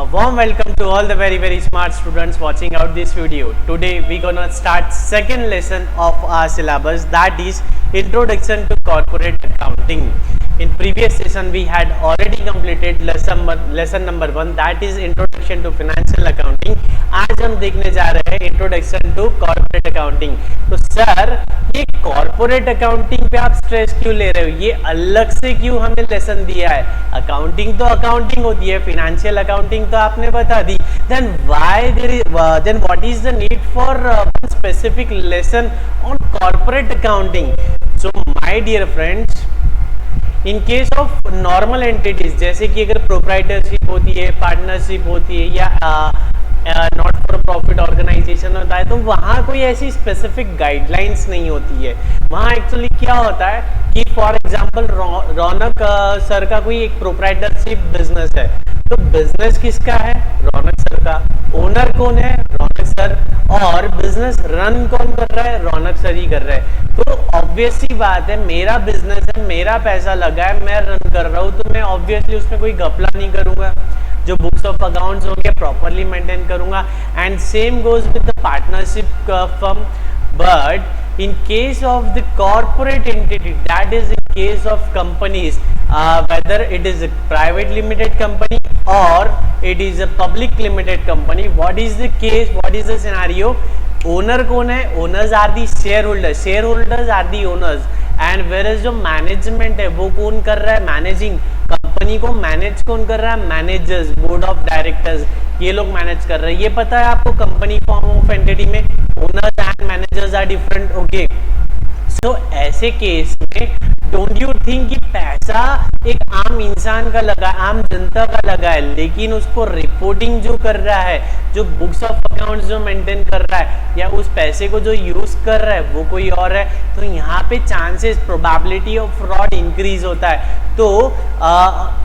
A warm welcome to all the very smart students watching out this video. Today we gonna start second lesson of our syllabus, that is Introduction to Corporate Accounting. In previous session we had already completed lesson number 1, that is Introduction to Financial Accounting. आज हम देखने जा रहे हैं Introduction to Corporate Accounting. तो sir ये corporate accounting पे आप स्ट्रेस क्यों ले रहे हो, ये अलग से क्यों हमें लेसन दिया है? अकाउंटिंग तो अकाउंटिंग होती है, फाइनेंशियल अकाउंटिंग तो आपने बता दी. Then what is the need for one specific lesson on corporate accounting? So my dear friends, in case of normal entities, जैसे कि अगर प्रोप्राइटरशिप होती है, पार्टनरशिप होती है या नॉट फॉर प्रॉफिट ऑर्गेनाइजेशन होता है, तो वहाँ कोई ऐसी स्पेसिफिक गाइडलाइंस नहीं होती है. वहाँ एक्चुअली क्या होता है कि फॉर एग्जांपल रौनक सर का कोई एक प्रोप्राइटरशिप बिजनेस है, तो बिजनेस किसका है? रौनक सर का. ओनर कौन है? रौनक सर. और बिजनेस रन कौन कर रहा है? रौनक सर ही कर रहा है. तो ऑब्वियस सी बात है, मेरा बिजनेस है, मेरा पैसा लगा है, मैं रन कर रहा हूँ, तो मैं ऑब्वियसली उसमें कोई घपला नहीं करूंगा. जो बुक्स ऑफ अकाउंट्स होंगे प्रॉपरली मेंटेन करूंगा. And same goes with the partnership firm. But in case of the corporate entity, that is in case of companies, whether it is a private limited company or it is a public limited company, what is the case, what is the scenario? Owner कौन है? Owners are the shareholders, shareholders are the owners. And where जो management है वो कौन कर रहा है? Managing. Company को मैनेज कौन कर रहा है? मैनेजर्स, बोर्ड ऑफ डायरेक्टर्स, ये लोग मैनेज कर रहे हैं. ये पता है आपको कंपनी फॉर्म ऑफ एंटिटी में owners and managers are different. Okay, so ऐसे केस में डोंट यू थिंक कि पैसा एक आम इंसान का लगा, आम जनता का लगा है, लेकिन उसको रिपोर्टिंग जो कर रहा है, जो बुक्स ऑफ अकाउंट्स जो मेंटेन कर रहा है, या उस पैसे को जो यूज कर रहा है वो कोई और है, तो यहाँ पे chances, probability of fraud increase होता है. तो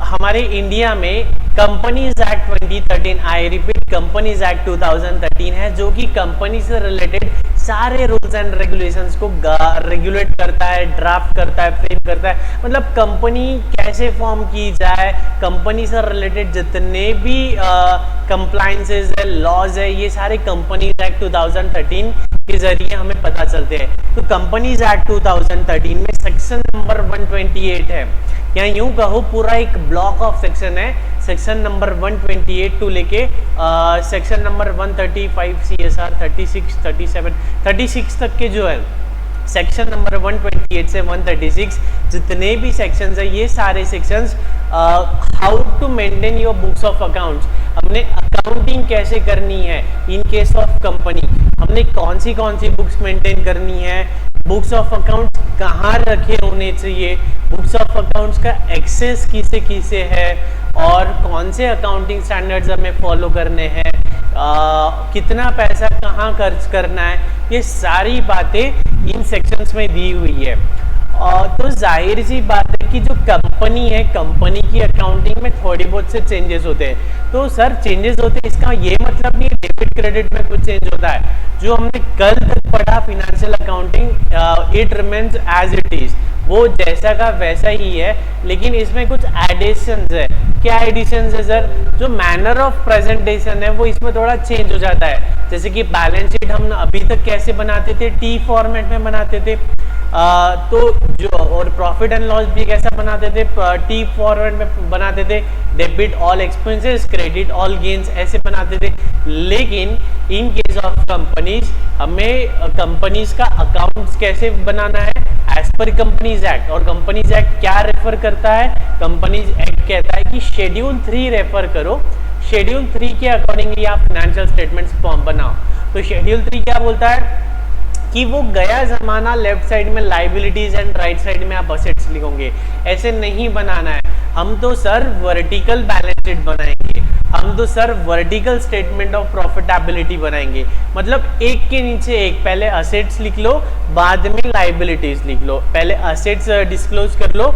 हमारे इंडिया में companies act 2013, I repeat companies act 2013 है, जो कि कंपनी से रिलेटेड सारे रूल्स एंड रेगुलेशंस को रेगुलेट करता है, ड्राफ्ट करता है, फ्रेम करता है. मतलब कंपनी कैसे फॉर्म की जाए, कंपनी से रिलेटेड जितने भी कंप्लायंसेस है, लॉज है, ये सारे कंपनीज एक्ट 2013 के जरिए हमें पता चलते हैं. तो कंपनीज एक्ट 2013 में सेक्शन नंबर 128 है, या यूं कहो पूरा एक ब्लॉक ऑफ सेक्शन है. सेक्शन नंबर 128 टू लेके सेक्शन नंबर 135 CSR 36, 37, 36 तक के जो है सेक्शन नंबर 128 से 136 जितने भी सेक्शंस है, ये सारे sections how to maintain your books of accounts, हमने अकाउंटिंग कैसे करनी है इन केस ऑफ कंपनी, हमने कौन सी बुक्स मेंटेन करनी है, बुक्स ऑफ अकाउंट्स कहाँ रखे होने चाहिए, बुक्स ऑफ अकाउंट्स का एक्सेस किसे किसे है, और कौन से अकाउंटिंग स्टैंडर्ड्स हमें फॉलो करने हैं, कितना पैसा कहाँ खर्च करना है, ये सारी बातें इन सेक्शंस में दी हुई है. तो जाहिर सी बात है कि जो कंपनी है, कंपनी की अकाउंटिंग में थोड़ी बहुत से चेंजेस होते हैं. तो सर चेंजेस होते हैं, इसका ये मतलब नहीं डेबिट क्रेडिट में कुछ चेंज होता है. जो हमने कल तक पढ़ा financial accounting, it remains as it is, वो जैसा का वैसा ही है, लेकिन इसमें कुछ एडिशंस है. क्या एडिशंस है सर? जो मैनर ऑफ प्रेजेंटेशन है वो इसमें थोड़ा चेंज हो जाता है. जैसे कि बैलेंस शीट हम अभी तक कैसे बनाते थे? टी फॉर्मेट में बनाते थे. तो जो और प्रॉफिट एंड लॉस भी कैसा बनाते थे? टी फॉर्मेट में बनाते थे. Debit all expenses, credit all gains, ऐसे बनाते थे. लेकिन इन केस ऑफ कंपनीज, हमें कंपनीज का अकाउंट्स कैसे बनाना है एज पर कंपनीज एक्ट. और कंपनीज एक्ट क्या रेफर करता है? कंपनीज एक्ट कहता है कि शेड्यूल 3 रेफर करो. शेड्यूल 3 के अकॉर्डिंगली आप फाइनेंशियल स्टेटमेंट्स फॉर्म बनाओ. तो शेड्यूल 3 क्या बोलता है कि वो गया जमाना लेफ्ट साइड में लाइबिलिटीज एंड राइट साइड में आप असेट्स लिखोगे. ऐसे नहीं बनाना है. हम तो सर वर्टिकल बैलेंस शीट बनाएंगे, हम तो sir vertical statement of profitability बनाएंगे. मतलब एक के नीचे एक, पहले असेट्स लिख लो, बाद में लाइबिलिटीज लिख लो. पहले असेट्स डिस्क्लोज कर लो,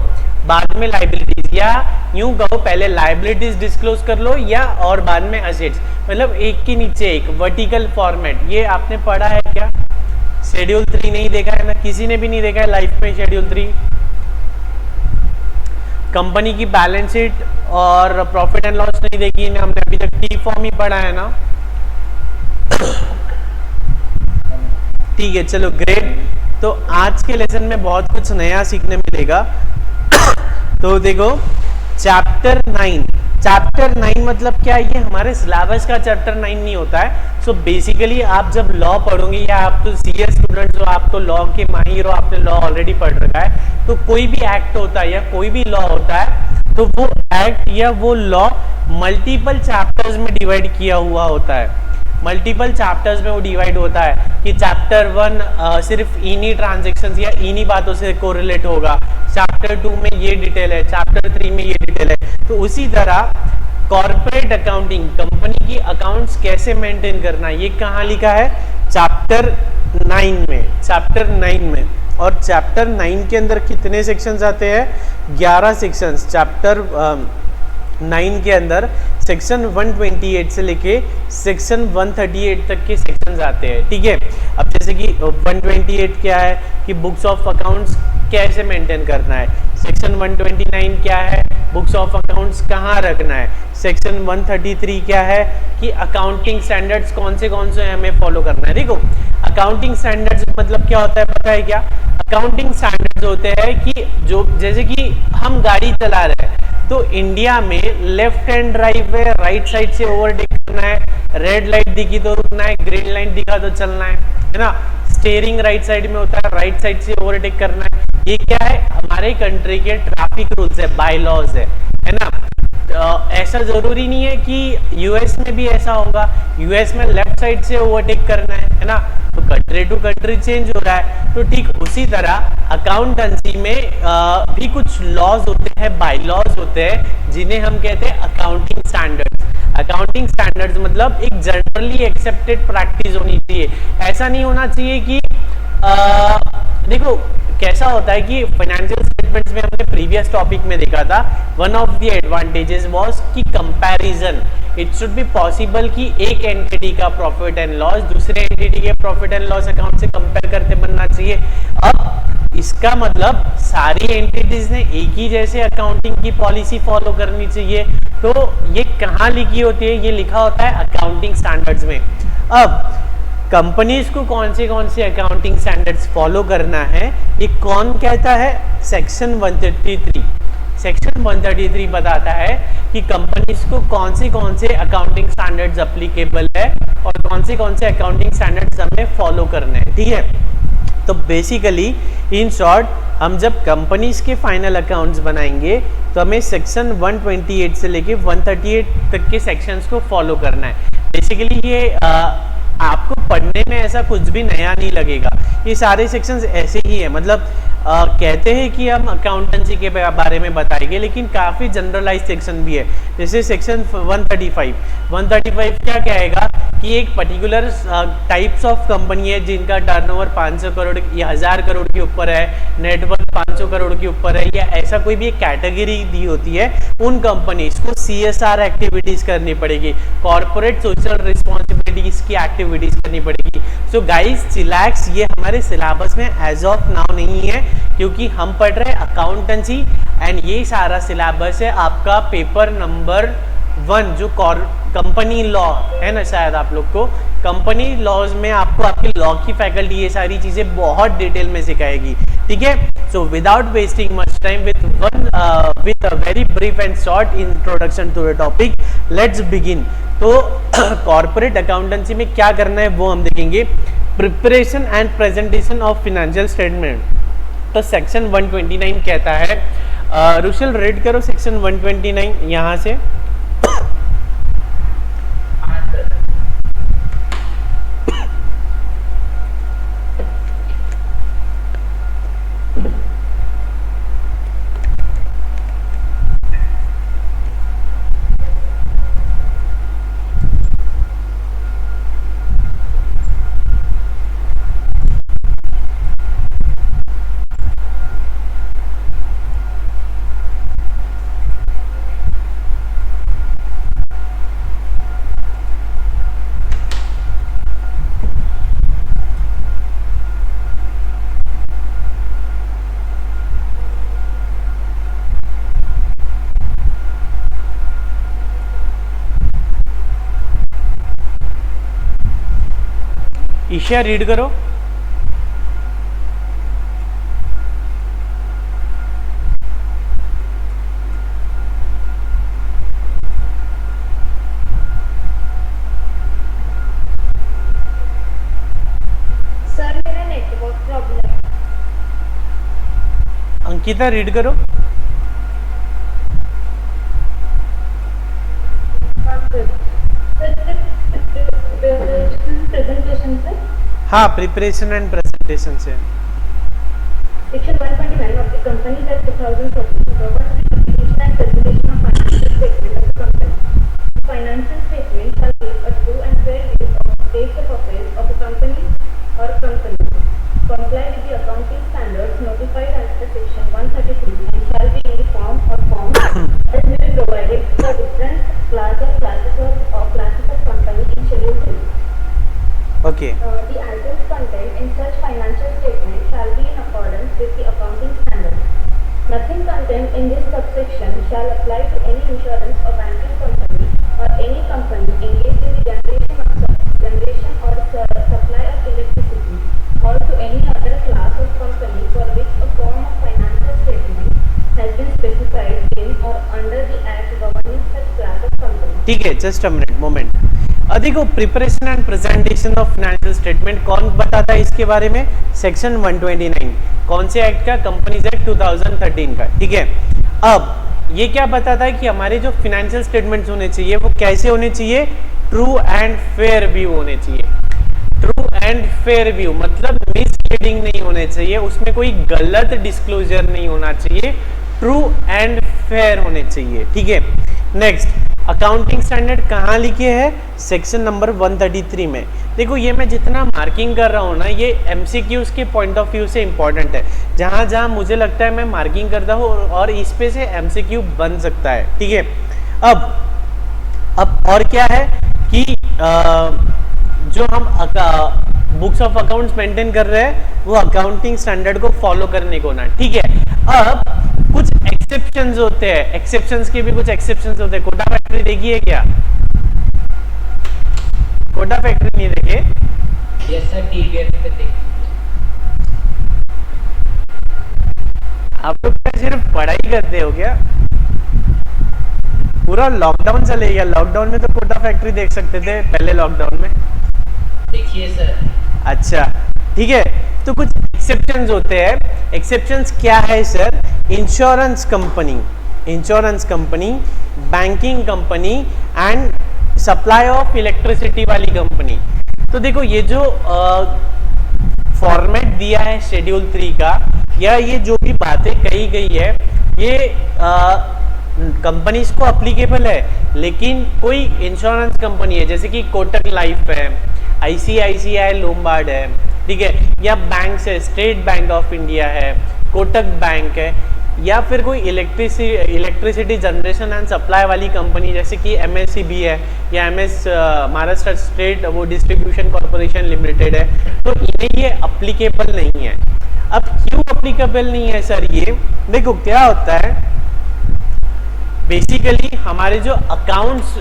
बाद में लाइबिलिटीज, या यूं कहो पहले लाइबिलिटीज डिस्क्लोज कर लो या और बाद में असेट्स. मतलब एक के नीचे एक, वर्टिकल फॉर्मेट. ये आपने पढ़ा है क्या? शेड्यूल 3 नहीं देखा है ना? किसी ने भी नहीं देखा है लाइफ में शेड्यूल 3? कंपनी की बैलेंस शीट और प्रॉफिट एंड लॉस नहीं देखी है, हमने अभी तक टी फॉर्म ही पढ़ा है ना। ठीक है, चलो ग्रेट। तो आज के लेसन में बहुत कुछ नया सीखने मिलेगा। तो देखो चैप्टर 9 मतलब क्या है, ये हमारे सिलेबस का चैप्टर 9 नहीं होता है। सो बेसिकली आप जब लॉ पढ़ोगे, या आप तो सीएस स्टूडेंट हो, आप तो लॉ के माहिर हो, आपने लॉ ऑलरेडी पढ़ रखा है, तो कोई भी एक्ट होता है या कोई भी लॉ होता है, तो वो एक्ट या वो लॉ मल्टीपल चैप्टर्स में डिवाइड किया हुआ होता है। मल्टीपल चैप्टर्स में वो डिवाइड होता है कि चैप्टर 1 सिर्फ इन्हीं ट्रांजेक्शन्स या इन्हीं बातों से कोरिलेट होगा, चैप्टर 2 में ये डिटेल है, चैप्टर 3 में ये डिटेल है। तो उसी तरह कॉर्पोरेट अकाउंटिंग, कंपनी की अकाउंट्स कैसे मेंटेन करना, ये कहाँ लिखा है, चैप्टर 9 में। और चैप्टर 9 के अंदर कितने सेक्शंस आते हैं, 11 सेक्शंस। चैप्टर 9 के अंदर सेक्शन 128 से लेके सेक्शन 138 तक के सेक्शंस आते हैं। ठीक है, अब जैसे कि 128 क्या है कि बुक्स ऑफ अकाउंट्स कैसे मेंटेन करना है, सेक्शन 129 क्या है, बुक्स ऑफ अकाउंट्स कहाँ रखना है, सेक्शन 133 क्या है कि अकाउंटिंग स्टैंडर्ड्स कौन से हमें फॉलो करना है। देखो अकाउंटिंग स्टैंडर्ड्स मतलब क्या होता है पता है क्या, अकाउंटिंग स्टैंडर्ड्स होते हैं कि जो जैसे कि हम गाड़ी चला रहे हैं, तो इंडिया में लेफ्ट हैंड ड्राइव है, राइट साइड से ओवरटेक करना है, रेड लाइट दिखी तो रुकना है, ग्रीन लाइट दिखा तो चलना है ना। स्टीयरिंग राइट साइड में होता है, राइट साइड से ओवरटेक करना है। ये क्या है, हमारे कंट्री के ट्रैफिक रूल्स है, बाय लॉज है ना। ऐसा जरूरी नहीं है कि यूएस में भी ऐसा होगा, यूएस में लेफ्ट साइड से ओवरटेक करना है ना। तो कंट्री टू कंट्री चेंज हो रहा है। तो ठीक उसी तरह अकाउंटेंसी में भी कुछ लॉज होते हैं, बाय लॉज होते हैं, जिन्हें हम कहते हैं अकाउंटिंग स्टैंडर्ड्स। अकाउंटिंग स्टैंडर्ड्स मतलब एक जनरली एक्सेप्टेड प्रैक्टिस होनी चाहिए। ऐसा नहीं होना चाहिए कि देखो कैसा होता है कि फाइनेंशियल स्टेटमेंट्स में हमने प्रीवियस टॉपिक में देखा था, one of the advantages was कि comparison. It should be possible कि एक एंटिटी का प्रॉफिट एंड लॉस दूसरे एंटिटी के प्रॉफिट एंड लॉस अकाउंट से कंपेयर करते बनना चाहिए। अब इसका मतलब सारी एंटिटीज ने एक ही जैसे अकाउंटिंग की पॉलिसी फॉलो करनी चाहिए। तो ये कहाँ लिखी होती है, ये लिखा होता है अकाउंटिंग स्टैंडर्ड्स में। अब कंपनीज को कौन से अकाउंटिंग स्टैंडर्ड्स फॉलो करना है, ये कौन कहता है, सेक्शन 133। सेक्शन 133 बताता है कि कंपनीज को कौन से अकाउंटिंग स्टैंडर्ड्स अप्लीकेबल है और कौन से अकाउंटिंग स्टैंडर्ड्स हमें फॉलो करने हैं। ठीक है, तो बेसिकली इन शॉर्ट हम जब कंपनीज के फाइनल अकाउंट्स बनाएंगे तो हमें सेक्शन 128 से लेके 138 तक के सेक्शंस को फॉलो करना है। बेसिकली ये आपको पढ़ने में ऐसा कुछ भी नया नहीं लगेगा, ये सारे सेक्शंस ऐसे ही है। मतलब कहते हैं कि हम अकाउंटेंसी के बारे में बताएंगे, लेकिन काफ़ी जनरलाइज सेक्शन भी है। जैसे सेक्शन 135 क्या कहेगा कि एक पर्टिकुलर टाइप्स ऑफ कंपनी है जिनका टर्नओवर 500 करोड़ या 1000 करोड़ के ऊपर है, नेटवर्थ 500 करोड़ के ऊपर है, या ऐसा कोई भी एक कैटेगरी दी होती है, उन कंपनीज को CSR एक्टिविटीज करनी पड़ेगी, कॉर्पोरेट सोशल रिस्पॉन्सिबिलिटीज की एक्टिविटीज करनी पड़ेगी। सो गाइस चिलैक्स, ये हमारे सिलेबस में एज ऑफ नाउ नहीं है, क्योंकि हम पढ़ रहे हैं अकाउंटेंसी एंड ये सारा सिलेबस है आपका पेपर नंबर 1 जो कंपनी लॉ है ना। शायद आप लोग को कंपनी लॉज में आपको आपकी लॉ की फैकल्टी ये सारी चीजें बहुत डिटेल में सिखाएगी। ठीक है, so without wasting much time with a very brief and short introduction to the topic, let's begin. तो कॉर्पोरेट अकाउंटेंसी में क्या करना है वो हम देखेंगे। Preparation and presentation of financial statement. तो सेक्शन 129 कहता है, रुशल रीड करो सेक्शन 129 यहाँ से। ईशा रीड करो। सर मेरा नेटवर्क प्रॉब्लम है। अंकिता रीड करो। प्रेजेंटेशन से हाँ, प्रिपरेशन एंड प्रेजेंटेशन से। Section 129 of the Companies Act 2014 governs the preparation and presentation of financial statement of the company. The financial statement shall give a true and fair view of the state of affairs of a company or companies, comply with the accounting standards notified as per Section 133, and shall be in the form or forms as may be provided for different classes of company in Schedule 3. Okay The items contained in such financial statement shall be in accordance with the accounting standards. Nothing contained in this subsection shall apply to any insurance or banking company or any company engaged in the generation or supply of electricity, or to any other class of company for which a form of financial statement has been specified in or under the act governing such class of company. ठीक है, just a minute moment. देखो, preparation and presentation of financial statement कौन बताता है इसके बारे में? Section 129। कौन से एक्ट का? कंपनीज एक्ट 2013 का। ठीक है, अब ये क्या बताता है कि हमारे जो फाइनेंशियल स्टेटमेंट्स होने चाहिए वो कैसे होने चाहिए? ट्रू एंड फेयर व्यू होने चाहिए। ट्रू एंड फेयर व्यू मतलब मिसलीडिंग नहीं होने चाहिए, उसमें कोई गलत डिस्क्लोजर नहीं होना चाहिए, ट्रू एंड फेयर होने चाहिए। ठीक है, नेक्स्ट, अकाउंटिंग स्टैंडर्ड कहाँ लिखे हैं? सेक्शन नंबर 133 में। देखो, ये मैं जितना मार्किंग कर रहा हूँ ना, ये एमसीक्यूज के पॉइंट ऑफ व्यू से इंपॉर्टेंट है। जहाँ जहाँ मुझे लगता है मैं मार्किंग करता हूँ और इस पे से एमसीक्यू बन सकता है। ठीक है, अब और क्या है कि जो हम बुक्स ऑफ अकाउंट्स मेंटेन कर रहे हैं वो अकाउंटिंग स्टैंडर्ड को फॉलो करने को ना। ठीक है, अब कुछ एक्सेप्शंस होते हैं, एक्सेप्शंस के भी कुछ एक्सेप्शंस होते हैं। कोटा फैक्ट्री देखी है क्या? कोटा फैक्ट्री नहीं देखे? यस सर, टीवीएफ पे देखी। आप लोग क्या सिर्फ पढ़ाई करते हो क्या? पूरा लॉकडाउन चले गया, लॉकडाउन में तो कोटा फैक्ट्री देख सकते थे पहले लॉकडाउन में। देखिए सर। अच्छा, ठीक है, तो कुछ एक्सेप्शंस होते हैं। एक्सेप्शंस क्या है sir? Insurance company, banking company and supply of electricity वाली कंपनी। तो देखो, ये जो फॉर्मेट दिया है शेड्यूल 3 का, या ये जो भी बातें कही गई है, ये कंपनीज को अप्लीकेबल है। लेकिन कोई इंश्योरेंस कंपनी है जैसे कि कोटक लाइफ है, आईसीआईसीआई लोम्बार्ड है, ठीक है, या बैंक है, स्टेट बैंक ऑफ इंडिया है, कोटक बैंक है, या फिर कोई इलेक्ट्रिसिटी जनरेशन एंड सप्लाई वाली कंपनी जैसे कि एमएससीबी है, या महाराष्ट्र स्टेट वो डिस्ट्रीब्यूशन कॉर्पोरेशन लिमिटेड है, तो इन्हें ये अप्लीकेबल नहीं है। अब क्यों अप्लीकेबल नहीं है सर? ये देखो क्या होता है, बेसिकली हमारे जो अकाउंट्स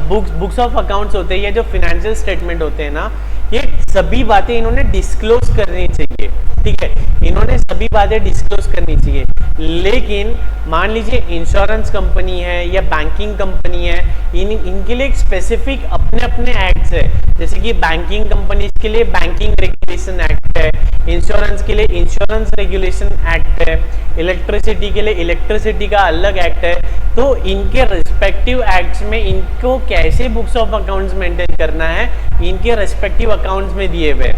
बुक्स ऑफ अकाउंट्स होते हैं, या जो फाइनेंशियल स्टेटमेंट होते हैं ना, ये सभी बातें इन्होंने डिस्क्लोज करनी चाहिए। ठीक है, इन्होंने सभी बातें डिस्क्लोज करनी चाहिए। लेकिन मान लीजिए इंश्योरेंस कंपनी है या बैंकिंग कंपनी है, इनके लिए एक स्पेसिफिक अपने अपने एक्ट्स है। जैसे कि बैंकिंग कंपनीज के लिए बैंकिंग रेगुलेशन एक्ट है, इंश्योरेंस के लिए इंश्योरेंस रेगुलेशन एक्ट है, इलेक्ट्रिसिटी के लिए इलेक्ट्रिसिटी का अलग एक्ट है। तो इनके रिस्पेक्टिव एक्ट्स में इनको कैसे बुक्स ऑफ अकाउंट्स मेंटेन करना है, इनके रिस्पेक्टिव अकाउंट्स में दिए हुए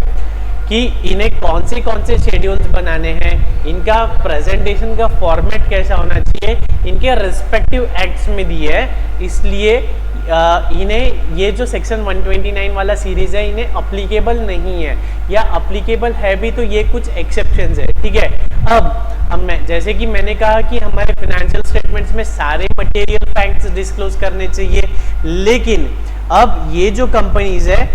कि इन्हें कौन से शेड्यूल्स बनाने हैं, इनका प्रेजेंटेशन का फॉर्मेट कैसा होना चाहिए, इनके रिस्पेक्टिव एक्ट्स में दिए है। इसलिए इन्हें ये जो सेक्शन 129 वाला सीरीज है इन्हें अप्लीकेबल नहीं है, या अप्लीकेबल है भी तो ये कुछ एक्सेप्शंस है। ठीक है, अब मैं जैसे कि मैंने कहा कि हमारे फाइनेंशियल स्टेटमेंट्स में सारे मटेरियल फैक्ट्स डिस्क्लोज करने चाहिए, लेकिन अब ये जो कंपनीज है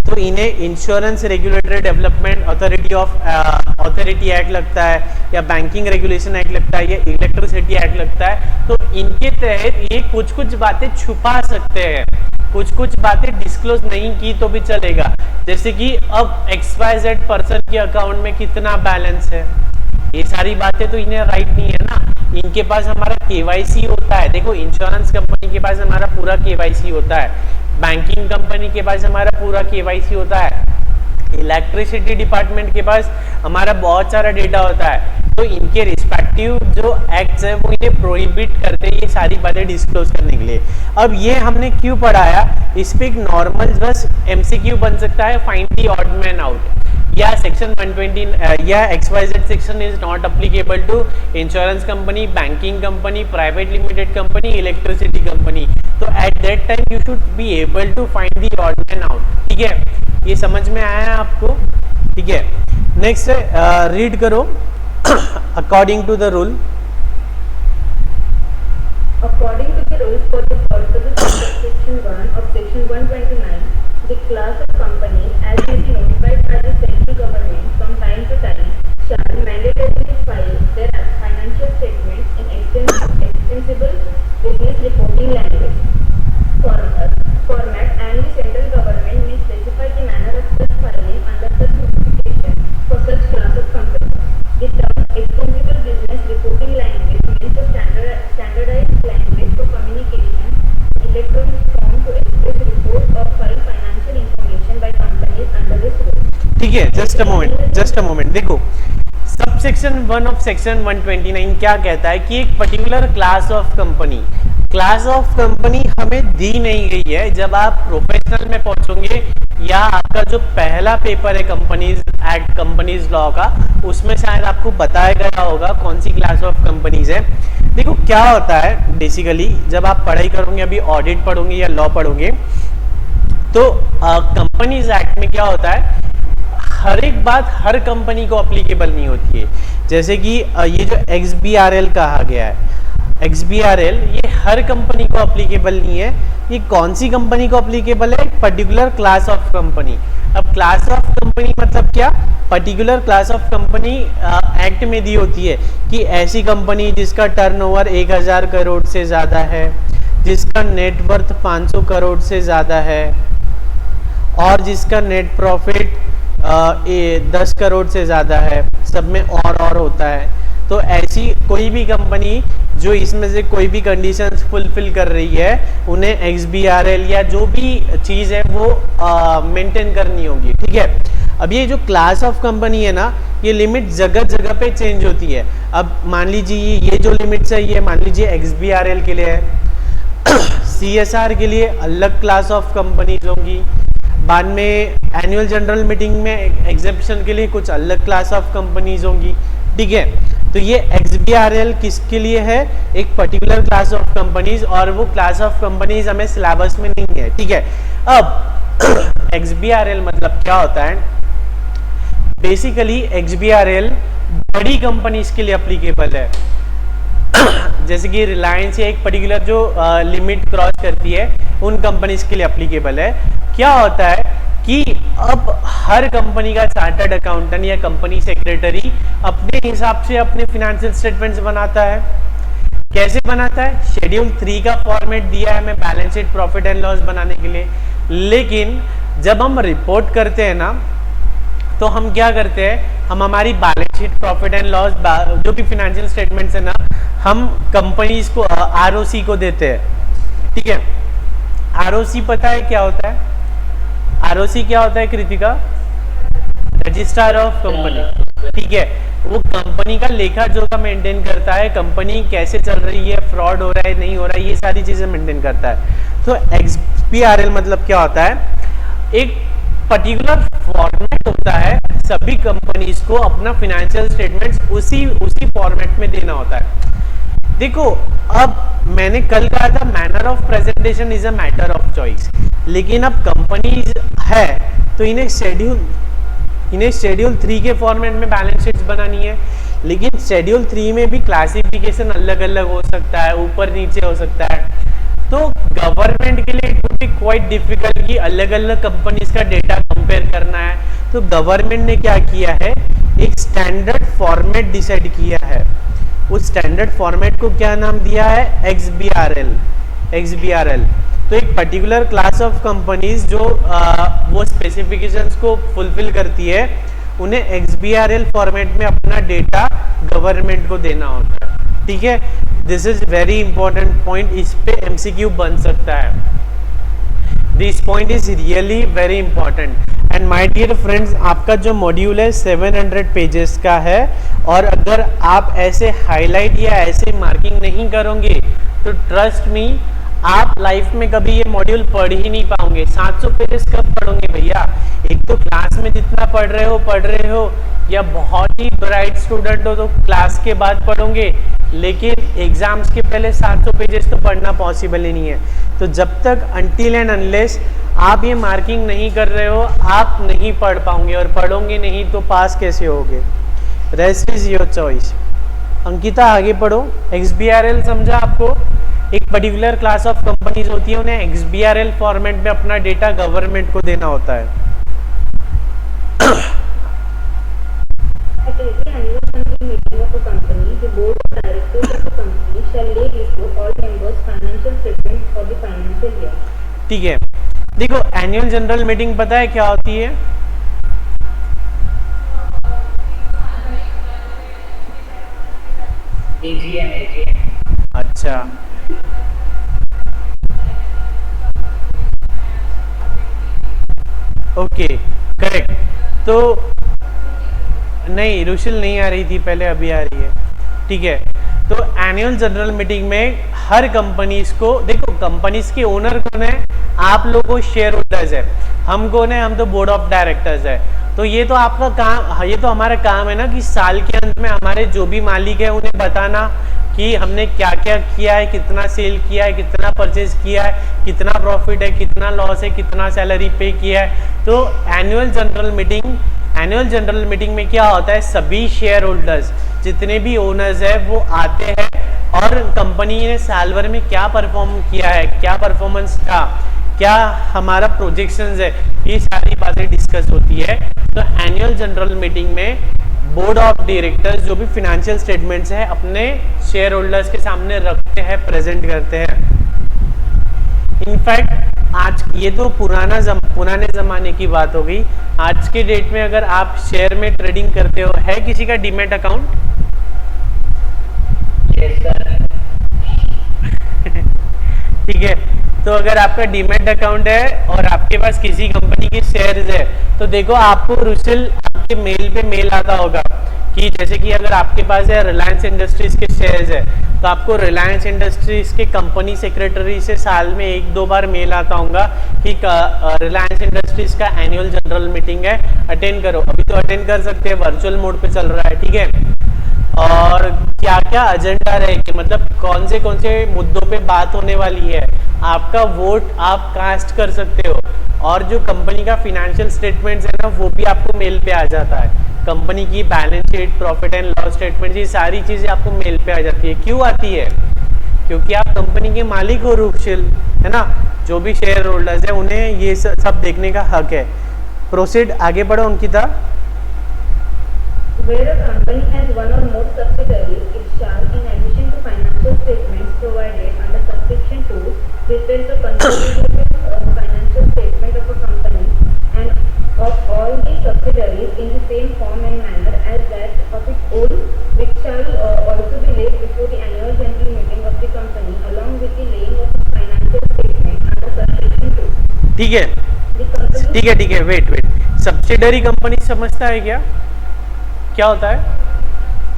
तो इन्हें insurance regulatory development authority act लगता है, या बैंकिंग रेगुलेशन एक्ट लगता है, या इलेक्ट्रिसिटी एक्ट लगता है। तो इनके तहत ये कुछ बातें छुपा सकते हैं, कुछ कुछ बातें डिस्क्लोज नहीं की तो भी चलेगा, जैसे कि अब XYZ पर्सन के अकाउंट में कितना बैलेंस है, ये सारी बातें तो इन्हें राइट नहीं है ना। इनके पास हमारा KYC होता है, देखो इंश्योरेंस कंपनी के पास हमारा पूरा KYC होता है, बैंकिंग कंपनी के पास हमारा पूरा KYC होता है, इलेक्ट्रिसिटी डिपार्टमेंट के पास हमारा बहुत सारा डेटा होता है। तो इनके रिस्पेक्टिव जो एक्ट्स है वो इन्हें प्रोहिबिट करते हैं ये सारी बातें डिस्क्लोज करने के लिए। अब ये हमने क्यों पढ़ाया, इस पे एक नॉर्मल बस MCQ बन सकता है, find the odd man out, या सेक्शन 120 या XYZ section is not applicable to insurance company, banking company, private limited company, electricity company. तो at that time you should be able to find the odd man out. ठीक है, ये समझ में आया है आपको? ठीक है, नेक्स्ट रीड करो according to the rule. According to the rules for the purposes of section 1 of section 129, the class of company as may be notified by the central government from time to time shall mandatorily file their financial statements in extensible business reporting language format, and the central government may specify the manner of such filing under such notification for such class of company. The term extensible business reporting language means a standardized language for communication in electronic form to express report or file financial information by companies under this rule. ठीक है, just a moment देखो, sub section 1 of section 129 क्या कहता है कि एक particular class of company हमें दी नहीं गई है। जब आप प्रोफेशनल में पहुंचोगे या आपका जो पहला पेपर है कंपनीज एक्ट, कंपनीज लॉ का, उसमें शायद आपको बताया गया होगा कौन सी क्लास ऑफ कंपनीज है। देखो क्या होता है बेसिकली, जब आप पढ़ाई करोगे, अभी ऑडिट पढ़ोगे या लॉ पढ़ोगे, तो कंपनीज एक्ट में क्या होता है, हर एक बात हर कंपनी को अप्लीकेबल नहीं होती है। जैसे कि ये जो XBRL कहा गया है, XBRL ये हर कंपनी को अप्लीकेबल नहीं है। ये कौन सी कंपनी को अप्लीकेबल है? Particular class of company. अब क्लास ऑफ कंपनी मतलब क्या? Particular class of company act में दी होती है कि ऐसी कंपनी जिसका टर्नओवर 1000 करोड़ से ज़्यादा है, जिसका नेटवर्थ 500 करोड़ से ज़्यादा है, और जिसका नेट प्रॉफिट 10 करोड़ से ज़्यादा है, सब में और होता है। तो ऐसी कोई भी कंपनी जो इसमें से कोई भी कंडीशंस फुलफिल कर रही है, उन्हें XBRL या जो भी चीज़ है वो मेंटेन करनी होगी। ठीक है, अब ये जो क्लास ऑफ कंपनी है ना, ये लिमिट जगह जगह पे चेंज होती है। अब मान लीजिए ये जो लिमिट्स है, ये मान लीजिए XBRL के लिए है, CSR के लिए अलग क्लास ऑफ कंपनीज होंगी, बाद में एनुअल जनरल मीटिंग में एग्जेप्शन के लिए कुछ अलग क्लास ऑफ कंपनीज होंगी। ठीक है, तो ये XBRL किसके लिए है? एक पर्टिकुलर क्लास ऑफ कंपनीज, और वो क्लास ऑफ कंपनीज हमें सिलेबस में नहीं है। ठीक है, अब XBRL मतलब क्या होता है? बेसिकली XBRL बड़ी कंपनीज के लिए अप्लीकेबल है। जैसे कि रिलायंस या एक पर्टिकुलर जो लिमिट क्रॉस करती है, उन कंपनीज के लिए अप्लीकेबल है। क्या होता है कि अब हर कंपनी का चार्टर्ड अकाउंटेंट या कंपनी सेक्रेटरी अपने हिसाब से अपने फाइनेंशियल स्टेटमेंट्स बनाता है। कैसे बनाता है? शेड्यूल 3 का फॉर्मेट दिया है हमें balance sheet, profit and loss बनाने के लिए। लेकिन जब हम रिपोर्ट करते हैं ना, तो हम क्या करते हैं, हम हमारी balance sheet, profit and loss, जो भी फाइनेंशियल स्टेटमेंट्स है ना, हम कंपनीज को ROC को देते हैं। ठीक है, ROC पता है क्या होता है? ROC क्या होता है कृतिका? Registrar of company. ठीक है, वो कंपनी का लेखा जोखा मेंटेन करता है, कंपनी कैसे चल रही है, फ्रॉड हो रहा है नहीं हो रहा है, ये सारी चीजें मेंटेन करता है। तो XBRL मतलब क्या होता है? एक पर्टिकुलर फॉर्मेट होता है, सभी कंपनीज को अपना फाइनेंशियल स्टेटमेंट्स उसी फॉर्मेट में देना होता है। देखो, अब मैंने कल कहा था manner of presentation is a matter of choice, लेकिन अब कंपनीज है तो इन्हें शेड्यूल 3 के फॉर्मेट में बैलेंस शीट्स बनानी है। लेकिन शेड्यूल 3 में भी क्लासिफिकेशन अलग अलग हो सकता है, ऊपर नीचे हो सकता है। तो गवर्नमेंट के लिए it would be quite difficult कि अलग अलग कंपनीज का डेटा कंपेयर करना है। तो गवर्नमेंट ने क्या किया है, एक स्टैंडर्ड फॉर्मेट डिसाइड किया है। उस स्टैंडर्ड फॉर्मेट को क्या नाम दिया है? XBRL। तो एक पर्टिकुलर क्लास ऑफ कंपनीज जो वो स्पेसिफिकेशंस को फुलफिल करती है, उन्हें XBRL फॉर्मेट में अपना डेटा गवर्नमेंट को देना होता है। ठीक है, this is very important point, इस पे MCQ बन सकता है। This point is really very important. And my dear friends, आपका जो मॉड्यूल है 700 पेजेस का है, और अगर आप ऐसे हाईलाइट या ऐसे मार्किंग नहीं करोगे तो ट्रस्ट मी, आप लाइफ में कभी ये मॉड्यूल पढ़ ही नहीं पाओगे। 700 पेजेस कब पढ़ोगे भैया? एक तो क्लास में जितना पढ़ रहे हो, या बहुत ही ब्राइट स्टूडेंट हो तो क्लास के बाद पढ़ोगे, लेकिन एग्जाम्स के पहले 700 पेजेस तो पढ़ना पॉसिबल ही नहीं है। तो जब तक अनटिल एंड अनलेस आप ये मार्किंग नहीं कर रहे हो, आप नहीं पढ़ पाओगे, और पढ़ोगे नहीं तो पास कैसे होगे? Rest is your choice. Ankita आगे पढ़ो। XBRL समझा आपको? एक पर्टिकुलर क्लास ऑफ कंपनीज होती है, उन्हें XBRL फॉर्मेट में अपना डेटा गवर्नमेंट को देना होता है। At every annual company meeting of a company, the board of directors of the company shall lay before all members financial statements for the financial year. ठीक है, देखो एनुअल जनरल मीटिंग पता है क्या होती है? AGM। अच्छा, ओके करेक्ट। तो नहीं, रुशिल नहीं आ रही थी पहले, अभी आ रही है। ठीक है, तो एनुअल जनरल मीटिंग में हर कंपनीज को, देखो कंपनीज के ओनर कौन है? आप लोगों शेयर होल्डर्स है। हम कौन है? हम तो बोर्ड ऑफ डायरेक्टर्स है। तो ये तो आपका काम, ये तो हमारा काम है ना कि साल के अंत में हमारे जो भी मालिक है उन्हें बताना कि हमने क्या क्या किया है, कितना सेल किया है, कितना परचेज किया है, कितना प्रॉफिट है, कितना लॉस है, कितना सैलरी पे किया है। तो एनुअल जनरल मीटिंग में क्या होता है? सभी शेयर होल्डर्स, जितने भी ओनर्स है वो आते हैं, और कंपनी ने साल भर में क्या परफॉर्म किया है, क्या परफॉर्मेंस था, क्या हमारा प्रोजेक्शंस है, ये सारी बातें डिस्कस होती है। तो एनुअल जनरल मीटिंग में बोर्ड ऑफ डायरेक्टर्स जो भी फिनेंशियल स्टेटमेंट्स है अपने शेयर होल्डर्स के सामने रखते हैं, प्रेजेंट करते हैं। इनफैक्ट आज ये तो पुराने ज़माने की बात हो गई। आज के डेट में अगर आप शेयर में ट्रेडिंग करते हो, है किसी का डीमैट अकाउंट? ठीक है, तो अगर आपका डीमैट अकाउंट है और आपके पास किसी कंपनी के शेयर्स है, तो देखो आपको रुशिल आपके मेल पे मेल आता होगा कि जैसे कि अगर आपके पास है रिलायंस इंडस्ट्रीज के शेयर्स है, तो आपको रिलायंस इंडस्ट्रीज के कंपनी सेक्रेटरी से साल में 1-2 बार मेल आता होगा कि रिलायंस इंडस्ट्रीज का एनुअल जनरल मीटिंग है, अटेंड करो। अभी तो अटेंड कर सकते हैं, वर्चुअल मोड पे चल रहा है। ठीक है, और क्या क्या एजेंडा रहेगी, मतलब कौन से मुद्दों पे बात होने वाली है, आपका वोट आप कास्ट कर सकते हो। और जो कंपनी का फिनेंशियल स्टेटमेंट्स है ना, वो भी आपको मेल पे आ जाता है। कंपनी की balance sheet, profit and loss statement, ये सारी चीज़ें आपको मेल पे आ जाती है। क्यों आती है? क्योंकि आप कंपनी के मालिक हो रुशिल, है ना। जो भी शेयर होल्डर्स है उन्हें ये सब देखने का हक है। प्रोसीड, आगे बढ़ो Ankita. Where a company has one or more subsidiaries, it shall, in addition to financial statements provided under subsection 2, prepare the consolidated financial statement of a company and of all the subsidiaries in the same form and manner as that of its own, which shall also be laid before the annual general meeting of the company, along with the laying of its financial statement under subsection 2. ठीक है, The company ठीक है, wait. Subsidiary company समझता है क्या होता है?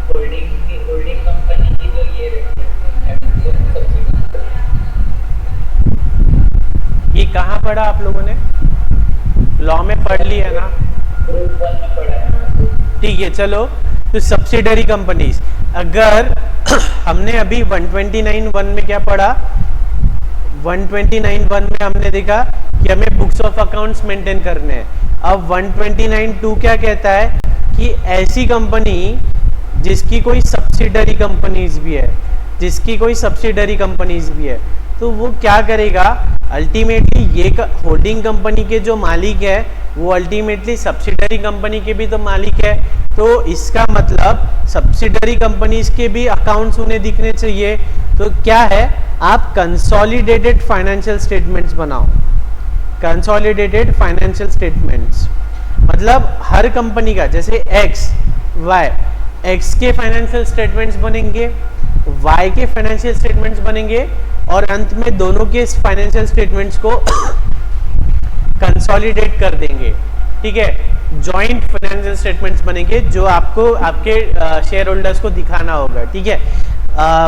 Holding company की जो ये ये कहाँ पढ़ा आप लोगों ने? लॉ में पढ़ लिया ना? ग्रुप 1 में पढ़ा है। ठीक है, चलो। तो सब्सिडरी कंपनीज, अगर हमने अभी 129(1) में क्या पढ़ा? 129(1) में हमने देखा कि हमें बुक्स ऑफ अकाउंट्स मेंटेन करने हैं। अब 129(2) क्या कहता है कि ऐसी कंपनी जिसकी कोई सब्सिडरी कंपनीज भी है, तो वो क्या करेगा? अल्टीमेटली ये होल्डिंग कंपनी के जो मालिक है वो अल्टीमेटली सब्सिडरी कंपनी के भी तो मालिक है। तो इसका मतलब सब्सिडरी कंपनीज के भी अकाउंट्स उन्हें दिखने चाहिए। तो क्या है, आप कंसोलिडेटेड फाइनेंशियल स्टेटमेंट्स बनाओ। कंसोलिडेटेड फाइनेंशियल स्टेटमेंट्स मतलब हर कंपनी का, जैसे एक्स वाई, एक्स के फाइनेंशियल स्टेटमेंट्स बनेंगे, वाई के फाइनेंशियल स्टेटमेंट्स बनेंगे और अंत में दोनों के फाइनेंशियल स्टेटमेंट्स को कंसोलिडेट कर देंगे। ठीक है, जॉइंट फाइनेंशियल स्टेटमेंट्स बनेंगे जो आपको आपके शेयर होल्डर्स को दिखाना होगा। ठीक है,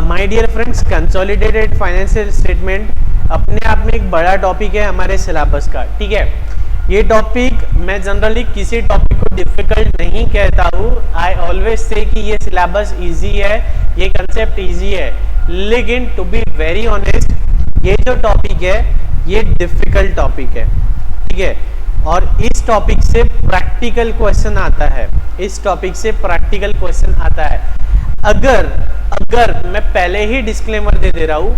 my dear friends, consolidated financial statement अपने आप में एक बड़ा टॉपिक है हमारे सिलेबस का। ठीक है, ये टॉपिक मैं जनरली किसी टॉपिक को डिफिकल्ट नहीं कहता हूँ। आई ऑलवेज से कि ये सिलेबस इजी है, ये कंसेप्ट इजी है, लेकिन टू बी वेरी ऑनेस्ट ये जो टॉपिक है ये डिफिकल्ट टॉपिक है। ठीक है, और इस टॉपिक से प्रैक्टिकल क्वेश्चन आता है, इस टॉपिक से प्रैक्टिकल क्वेश्चन आता है। अगर मैं पहले ही डिस्क्लेमर दे रहा हूँ,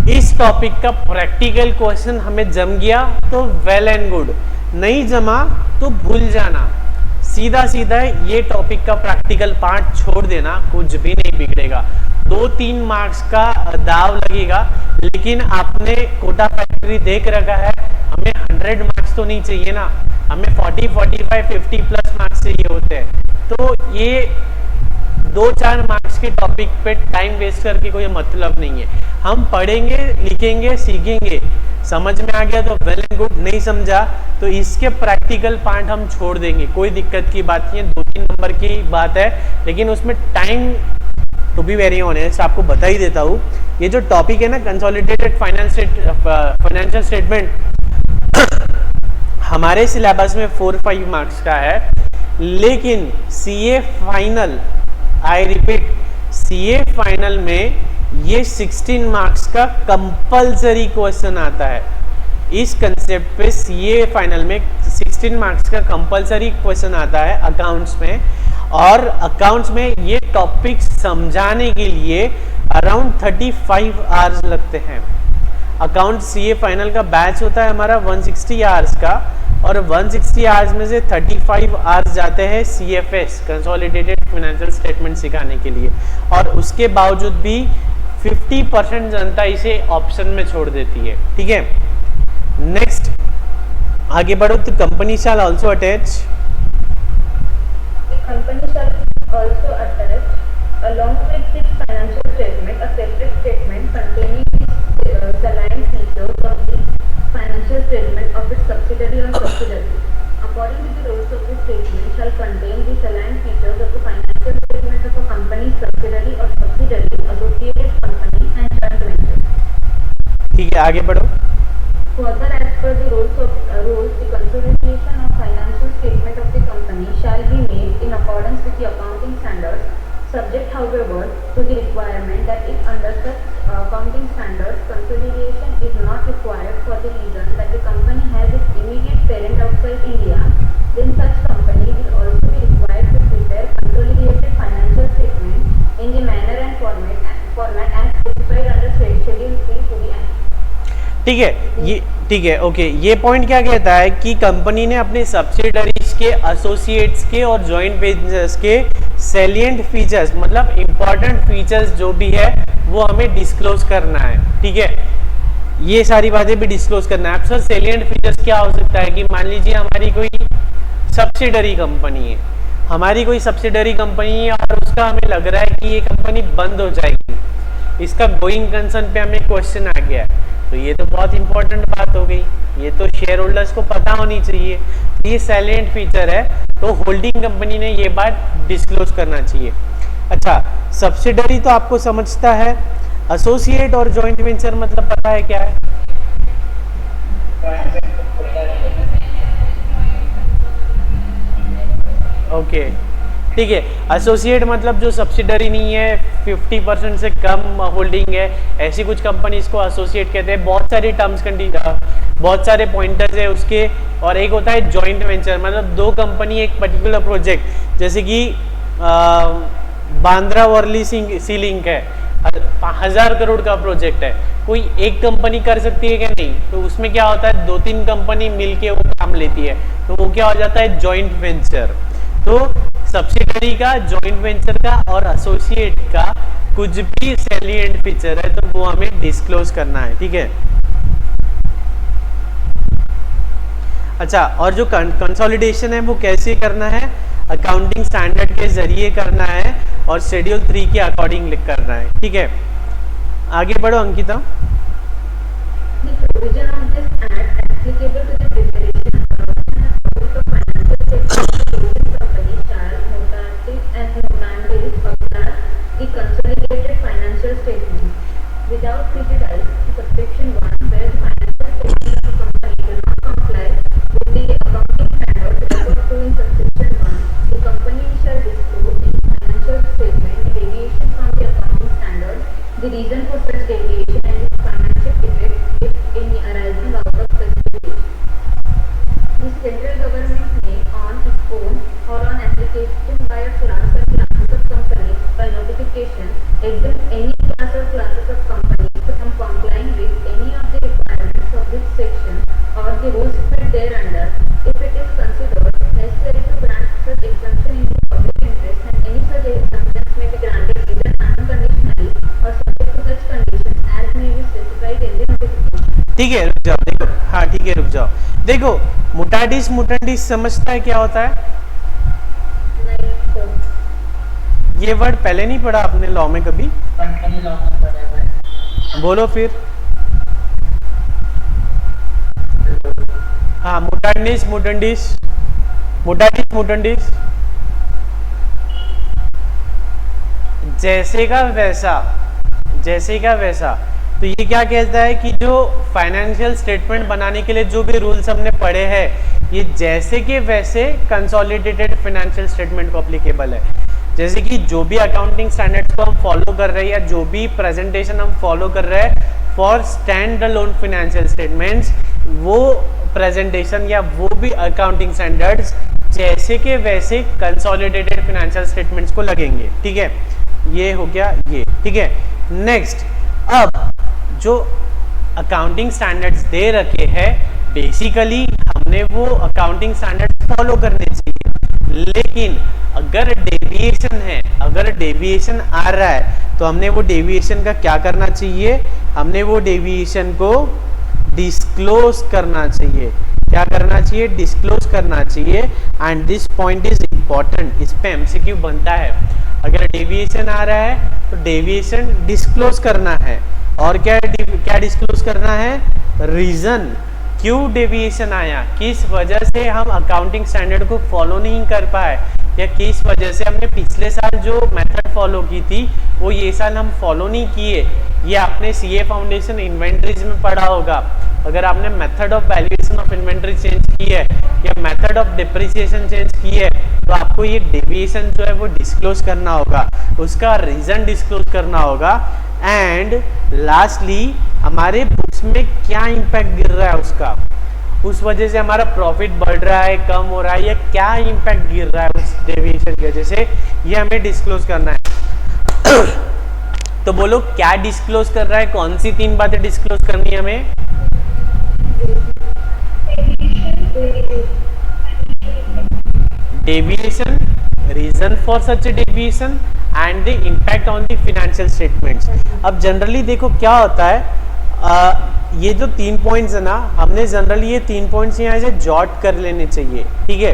इस टॉपिक का प्रैक्टिकल क्वेश्चन हमें जम गया तो वेल एंड गुड, नहीं जमा तो भूल जाना। सीधा सीधा ये टॉपिक का प्रैक्टिकल पार्ट छोड़ देना, कुछ भी नहीं बिगड़ेगा। 2-3 मार्क्स का दाव लगेगा, लेकिन आपने कोटा फैक्ट्री देख रखा है, हमें 100 मार्क्स तो नहीं चाहिए ना, हमें 40, 45, 50 प्लस मार्क्स चाहिए होते हैं। तो ये 2-4 मार्क्स के टॉपिक पे टाइम वेस्ट करके कोई मतलब नहीं है। हम पढ़ेंगे, लिखेंगे, सीखेंगे, समझ में आ गया तो वेल एंड गुड, नहीं समझा तो इसके प्रैक्टिकल पार्ट हम छोड़ देंगे, कोई दिक्कत की बात नहीं है। 2-3 नंबर की बात है, लेकिन उसमें time, to be very honest आपको बता ही देता हूँ, ये जो टॉपिक है ना कंसोलिडेटेड फाइनेंशियल स्टेटमेंट हमारे सिलेबस में 4-5 मार्क्स का है, लेकिन CA final, I repeat, CA final में ये 16 मार्क्स का कंपलसरी क्वेश्चन आता है। इस कंसेप्ट पे सीए फाइनल में 16 मार्क्स का कंपलसरी क्वेश्चन आता है अकाउंट्स में, और अकाउंट्स में ये टॉपिक समझाने के लिए अराउंड 35 आवर्स लगते हैं। अकाउंट सीए फाइनल का बैच होता है हमारा 160 आवर्स का, और 160 आवर्स में से 35 आवर्स जाते हैं सीएफएस, कंसोलिडेटेड फाइनेंशियल स्टेटमेंट सिखाने के लिए, और उसके बावजूद भी 50% जनता इसे ऑप्शन में छोड़ देती है। ठीक है, नेक्स्ट आगे बढ़ो। तो company shall also attach, company shall also attach, along with its financial statement, a separate statement containing the salient features of the financial statement of its subsidiary or subsidiary. According to the rules of this statement, shall contain the salient features of the financial statement of a company, subsidiary or subsidiary, associated company and joint venture. ठीक है, आगे बढ़ो। Further, as per the rules, the consolidation of financial statement of the company shall be made in accordance with the accounting standards, subject, however, to the requirement that if under such accounting standards consolidation is not required for the reason that the company has its immediate parent outside India, then such company will also be required to prepare consolidated financial statements in the manner and format as specified under Schedule 3 to the Act. ठीक है, ये ठीक है, okay. ये point क्या कहता है कि कंपनी ने अपने सब्सिडरीज के, एसोसिएट्स के और जॉइंट वेंचर्स के सैलिएंट फीचर्स, मतलब इंपॉर्टेंट फीचर्स जो भी है वो हमें डिस्क्लोज करना है। ठीक है, ये सारी बातें भी डिस्क्लोज करना है। अब सर सैलिएंट फीचर्स क्या हो सकता है कि मान लीजिए हमारी कोई सब्सिडरी कंपनी है, हमारी कोई सब्सिडरी कंपनी है और उसका हमें लग रहा है कि ये कंपनी बंद हो जाएगी, इसका गोइंग कंसर्न पे हमें क्वेश्चन आ गया है, तो ये तो बहुत इंपॉर्टेंट बात हो गई, ये तो शेयर होल्डर्स को पता होनी चाहिए, ये सैलिएंट फीचर है, तो होल्डिंग कंपनी ने ये बात डिस्क्लोज करना चाहिए। अच्छा, सब्सिडरी तो आपको समझता है, एसोसिएट और जॉइंट वेंचर मतलब पता है क्या है? ओके, ठीक है। एसोसिएट मतलब जो सब्सिडरी नहीं है, 50% से कम होल्डिंग है, ऐसी कुछ कंपनीज को एसोसिएट कहते हैं। बहुत सारी टर्म्स बहुत सारे पॉइंटर्स है उसके। और एक होता है जॉइंट वेंचर, मतलब दो कंपनी एक पर्टिकुलर प्रोजेक्ट, जैसे कि बांद्रा वर्ली सी लिंक है, 1000 करोड़ का प्रोजेक्ट है, कोई एक कंपनी कर सकती है क्या? नहीं। तो उसमें क्या होता है, 2-3 कंपनी मिलके वो काम लेती है, तो वो क्या हो जाता है, जॉइंट वेंचर। तो सब्सिडरी का, जॉइंट वेंचर का और एसोसिएट का कुछ भी सैलिएंट फीचर है तो वो हमें डिस्क्लोज करना है, ठीक है। अच्छा, और जो कंसोलिडेशन है वो कैसे करना है, अकाउंटिंग स्टैंडर्ड के जरिए करना है और शेड्यूल 3 के अकॉर्डिंग करना है, ठीक है। आगे बढ़ो Ankita. The provision of this Act applicable to the preparation, adoption and audit of financial statements of holding company shall notatis and notandis observe the consolidated financial statements without prejudice to subsection 1, where the financial statements of a company do not comply with the accounting standards referred to in subsection 1. The company shall disclose in financial statement deviation from the accounting standards, the reason for such deviation and its financial effect if any arising out of such deviation. The central government may on its own or on application by a class or classes of companies by notification exempt any class or classes of companies from complying with any of the requirements of this section or the rules set thereunder if it is considered necessary to grant such exemption in the public interest, and any such exemptions may be granted either unconditionally or subject to such conditions as may be specified in the notification. ठीक है, रुक जाओ, देखो, हाँ ठीक है, रुक जाओ, देखो, मुटाडिस मुटेंडिस समझता है क्या होता है? ये वर्ड पहले नहीं पढ़ा आपने लॉ में कभी? कंपनी लॉ में पढ़ा हुआ है। बोलो फिर। हाँ, मुटाडिस मुटेंडिस, मुटाडिस मुटेंडिस, जैसे का वैसा, जैसे का वैसा। तो ये क्या कहता है कि जो फाइनेंशियल स्टेटमेंट बनाने के लिए जो भी रूल्स हमने पढ़े हैं, ये जैसे के वैसे कंसोलिडेटेड फाइनेंशियल स्टेटमेंट को एप्लीकेबल है। जैसे कि जो भी अकाउंटिंग स्टैंडर्ड्स को हम फॉलो कर रहे हैं या जो भी प्रेजेंटेशन हम फॉलो कर रहे हैं for stand alone financial statements, वो प्रेजेंटेशन या वो भी अकाउंटिंग स्टैंडर्ड्स जैसे के वैसे कंसोलिडेटेड फाइनेंशियल स्टेटमेंट्स को लगेंगे, ठीक है। ये हो गया ये, ठीक है। नेक्स्ट, अब जो अकाउंटिंग स्टैंडर्ड्स दे रखे हैं, बेसिकली हमने वो अकाउंटिंग स्टैंडर्ड्स फॉलो करने चाहिए, लेकिन अगर डेविएशन है, अगर डेविएशन आ रहा है तो हमने वो डेविएशन का क्या करना चाहिए, हमने वो डेविएशन को डिस्क्लोज करना चाहिए। क्या करना चाहिए? डिस्क्लोज करना चाहिए। And this point is important, इस पे एमसीक्यू बनता है। अगर डेविएशन आ रहा है तो डेविएशन डिस्क्लोज करना है। और क्या डिस्क्लोज करना है? रीजन, क्यों डेविएशन आया, किस वजह से हम अकाउंटिंग स्टैंडर्ड को फॉलो नहीं कर पाए, या किस वजह से हमने पिछले साल जो मेथड फॉलो की थी वो ये साल हम फॉलो नहीं किए। ये आपने सीए फाउंडेशन इन्वेंटरीज में पढ़ा होगा। अगर आपने method of valuation of inventory change की है या मेथड ऑफ डिप्रिसिएशन चेंज की है, तो आपको ये डेविएशन जो है वो डिस्क्लोज करना होगा, उसका रीजन डिस्क्लोज करना होगा। एंड लास्टली हमारे बुक्स में क्या इम्पैक्ट गिर रहा है उसका, उस वजह से हमारा प्रॉफिट बढ़ रहा है, कम हो रहा है, या क्या इम्पैक्ट गिर रहा है उस डेविएशन की वजह से, ये हमें डिस्क्लोज करना है। तो बोलो क्या डिस्क्लोज कर रहा है, कौन सी 3 बातें डिस्क्लोज करनी है हमें? Deviation, reason for such deviation and the impact on the financial statements. अब जनरली देखो क्या होता है, ये जो 3 पॉइंट्स है ना, हमने जनरली ये 3 पॉइंट्स यहाँ से जॉट कर लेने चाहिए, ठीक है।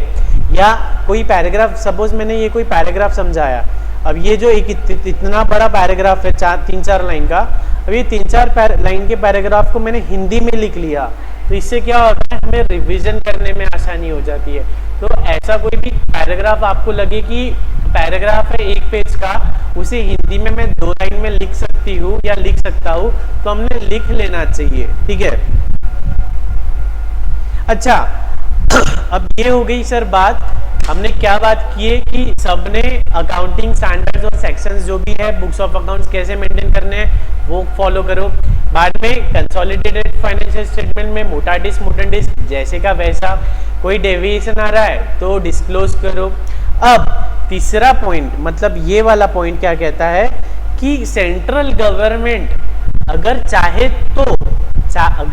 या कोई पैराग्राफ, सपोज मैंने ये कोई पैराग्राफ समझाया, अब ये जो एक इतना बड़ा पैराग्राफ है 3-4 लाइन का, अब ये 3-4 लाइन के पैराग्राफ को मैंने हिंदी में लिख लिया, तो इससे क्या होता है, हमें रिविजन करने में आसानी हो जाती है। तो ऐसा कोई भी पैराग्राफ आपको लगे कि पैराग्राफ है 1 पेज का, उसे हिंदी में मैं 2 लाइन में लिख सकती हूँ या लिख सकता हूँ, तो हमने लिख लेना चाहिए, ठीक है। अच्छा, अब ये हो गई सर बात, हमने क्या बात की है कि सबने अकाउंटिंग स्टैंडर्ड्स और सेक्शंस जो भी है बुक्स ऑफ अकाउंट्स कैसे मेंटेन करने हैं वो फॉलो करो। बाद में कंसोलिडेटेड फाइनेंशियल स्टेटमेंट में मोटाडिस मोटेंडिस जैसे का वैसा, कोई डेविएशन आ रहा है तो डिस्क्लोज करो। अब तीसरा पॉइंट, मतलब ये वाला पॉइंट क्या कहता है कि सेंट्रल गवर्नमेंट अगर चाहे तो,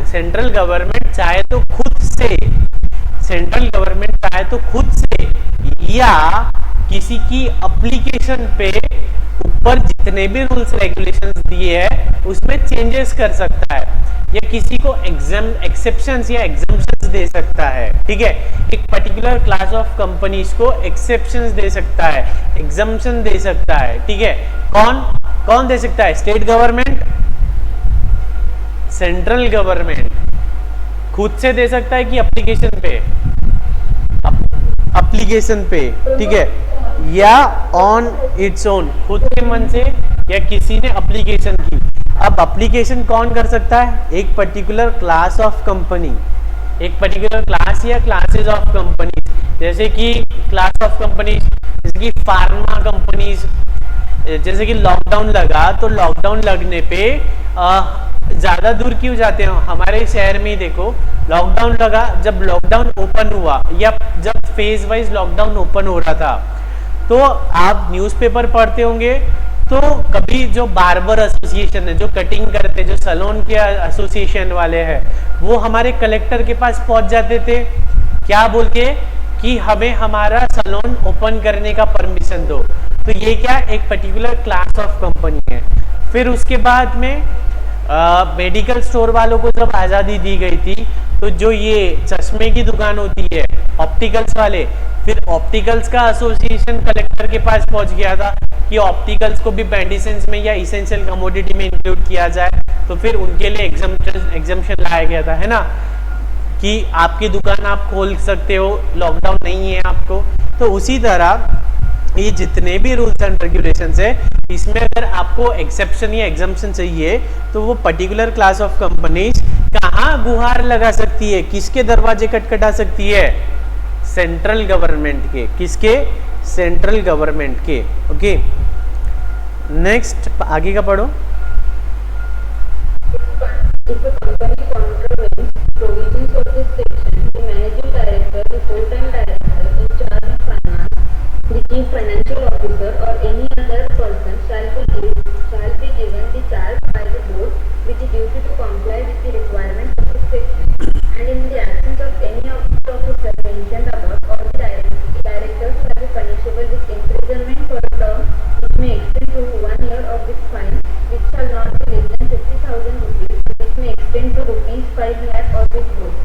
सेंट्रल गवर्नमेंट चाहे तो खुद से, सेंट्रल गवर्नमेंट चाहे तो खुद से या किसी की एप्लीकेशन पे ऊपर जितने भी रूल्स रेगुलेशंस दिए हैं उसमें चेंजेस कर सकता है, या किसी को एक्सेप्शंस या एग्जम्पशंस दे सकता है। ठीक है, एक पर्टिकुलर क्लास ऑफ कंपनीज को एक्सेप्शंस दे सकता है, एग्जम्पशन दे सकता है। ठीक है, कौन कौन दे सकता है? स्टेट गवर्नमेंट, सेंट्रल गवर्नमेंट खुद से दे सकता है कि एप्लीकेशन पे, एप्लीकेशन पे, ठीक है, या ऑन इट्स ओन, खुद के मन से या किसी ने एप्लीकेशन की। अब एप्लीकेशन कौन कर सकता है? एक पर्टिकुलर क्लास ऑफ कंपनी, एक पर्टिकुलर क्लास या क्लासेस ऑफ कंपनीज, जैसे कि क्लास ऑफ कंपनीज जैसे कि फार्मा कंपनीज। जैसे कि लॉकडाउन लगा तो लॉकडाउन लगने पे ज्यादा दूर क्यों जाते हैं? हमारे शहर में ही देखो, लॉकडाउन लगा, जब लॉकडाउन ओपन हुआ या जब फेज वाइज लॉकडाउन ओपन हो रहा था, तो आप न्यूज़पेपर पढ़ते होंगे, तो कभी जो बार्बर एसोसिएशन है, जो कटिंग करते, जो सैलून के एसोसिएशन वाले हैं, वो हमारे कलेक्टर के पास पहुंच जाते थे, क्या बोल के कि हमें हमारा सैलून ओपन करने का परमिशन दो। तो ये क्या, एक पर्टिकुलर क्लास ऑफ कंपनी है। फिर उसके बाद में मेडिकल स्टोर वालों को जब आज़ादी दी गई थी, तो जो ये चश्मे की दुकान होती है, ऑप्टिकल्स वाले, फिर ऑप्टिकल्स का एसोसिएशन कलेक्टर के पास पहुंच गया था कि ऑप्टिकल्स को भी मेडिसिन में या इसेंशियल कमोडिटी में इंक्लूड किया जाए। तो फिर उनके लिए एग्जम्पशन लाया गया था, है ना, कि आपकी दुकान आप खोल सकते हो, लॉकडाउन नहीं है आपको। तो उसी तरह ये जितने भी रूल्स एंड रेगुलेशंस है, इसमें अगर आपको एक्सेप्शन या एग्जम्पशन चाहिए, तो वो पर्टिकुलर क्लास ऑफ कंपनीज कहाँ गुहार लगा सकती है, किसके दरवाजे खटखटा सकती है? सेंट्रल गवर्नमेंट के। किसके? सेंट्रल गवर्नमेंट के। ओके, नेक्स्ट आगे का पढ़ो। If a company contravenes provisions of this section, the managing director, the full-time director in charge of finance, the chief financial officer, or any other person shall be given the charge by the board with the duty to comply with the requirements of this section, and in the absence of any of the officers mentioned above, or the directors shall be punishable with imprisonment for a term which may extend to 1 year, or with fine which shall not be less than 50,000 rupees, which may extend to rupees 5 lakh, or with both.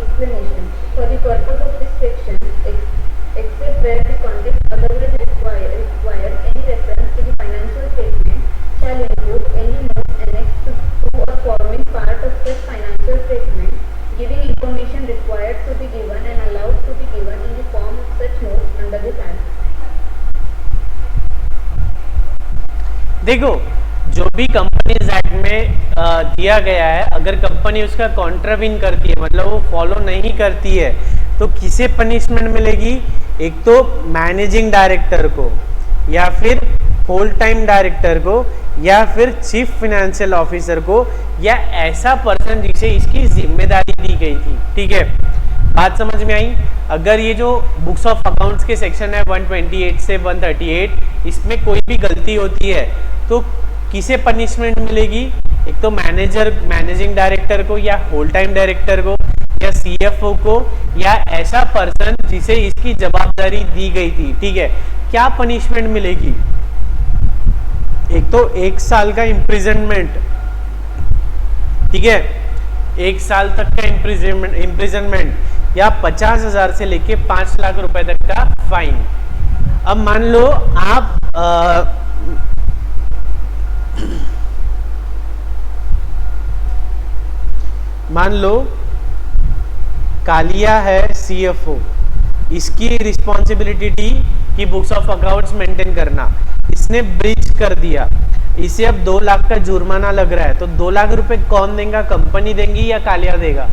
Explanation: for the purpose of this section, except where the context otherwise requires any reference to the financial statement, shall include any note annexed to or forming part of such financial statement, giving information required to be given and allowed to be given in the form of such notes under this act. देखो, जो भी companies act में दिया गया है, अगर company उसका कॉन्ट्राविन करती है, मतलब वो फॉलो नहीं करती है, तो किसे पनिशमेंट मिलेगी? एक तो मैनेजिंग डायरेक्टर को, या फिर होल टाइम डायरेक्टर को, या फिर चीफ फाइनेंशियल ऑफिसर को, या ऐसा पर्सन जिसे इसकी जिम्मेदारी दी गई थी। ठीक है, बात समझ में आई? अगर ये जो बुक्स ऑफ अकाउंट्स के सेक्शन है 128 से 138, इसमें कोई भी गलती होती है तो किसे पनिशमेंट मिलेगी? एक तो मैनेजिंग डायरेक्टर को, या होल टाइम डायरेक्टर को, या सीएफओ को, या ऐसा पर्सन जिसे इसकी जवाबदारी दी गई थी। ठीक है, क्या पनिशमेंट मिलेगी? एक तो 1 साल का इम्प्रिजनमेंट, ठीक है, 1 साल तक का इम्प्रिजनमेंट, या 50,000 से लेके 5 लाख रुपए तक का फाइन। अब मान लो आप मान लो कालिया है सीएफओ, इसकी रिस्पॉन्सिबिलिटी थी कि बुक्स ऑफ अकाउंट्स मेंटेन करना, इसने ब्रीच कर दिया, इसे अब 2 लाख का जुर्माना लग रहा है, तो 2 लाख रुपए कौन देगा? कंपनी देंगी या कालिया देगा?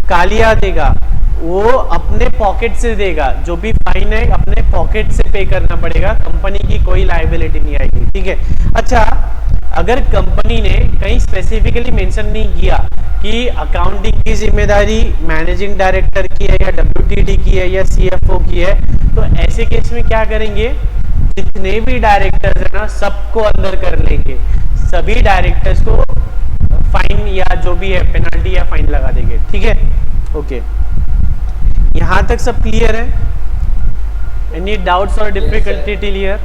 कालिया देगा, वो अपने पॉकेट से देगा, जो भी फाइन है अपने पॉकेट से पे करना पड़ेगा, कंपनी की कोई लायबिलिटी नहीं आएगी। ठीक है, अच्छा, अगर कंपनी ने कहीं स्पेसिफिकली मेंशन नहीं किया कि अकाउंटिंग की जिम्मेदारी मैनेजिंग डायरेक्टर की है, या डब्ल्यूटीडी की है, या सीएफओ की है, तो ऐसे केस में क्या करेंगे? जितने भी डायरेक्टर्स है ना, सबको अंदर कर लेंगे, सभी डायरेक्टर्स को फाइन या जो भी है पेनल्टी या फाइन लगा देंगे। ठीक है, ओके, यहां तक सब क्लियर है? Any doubts or difficulty till here?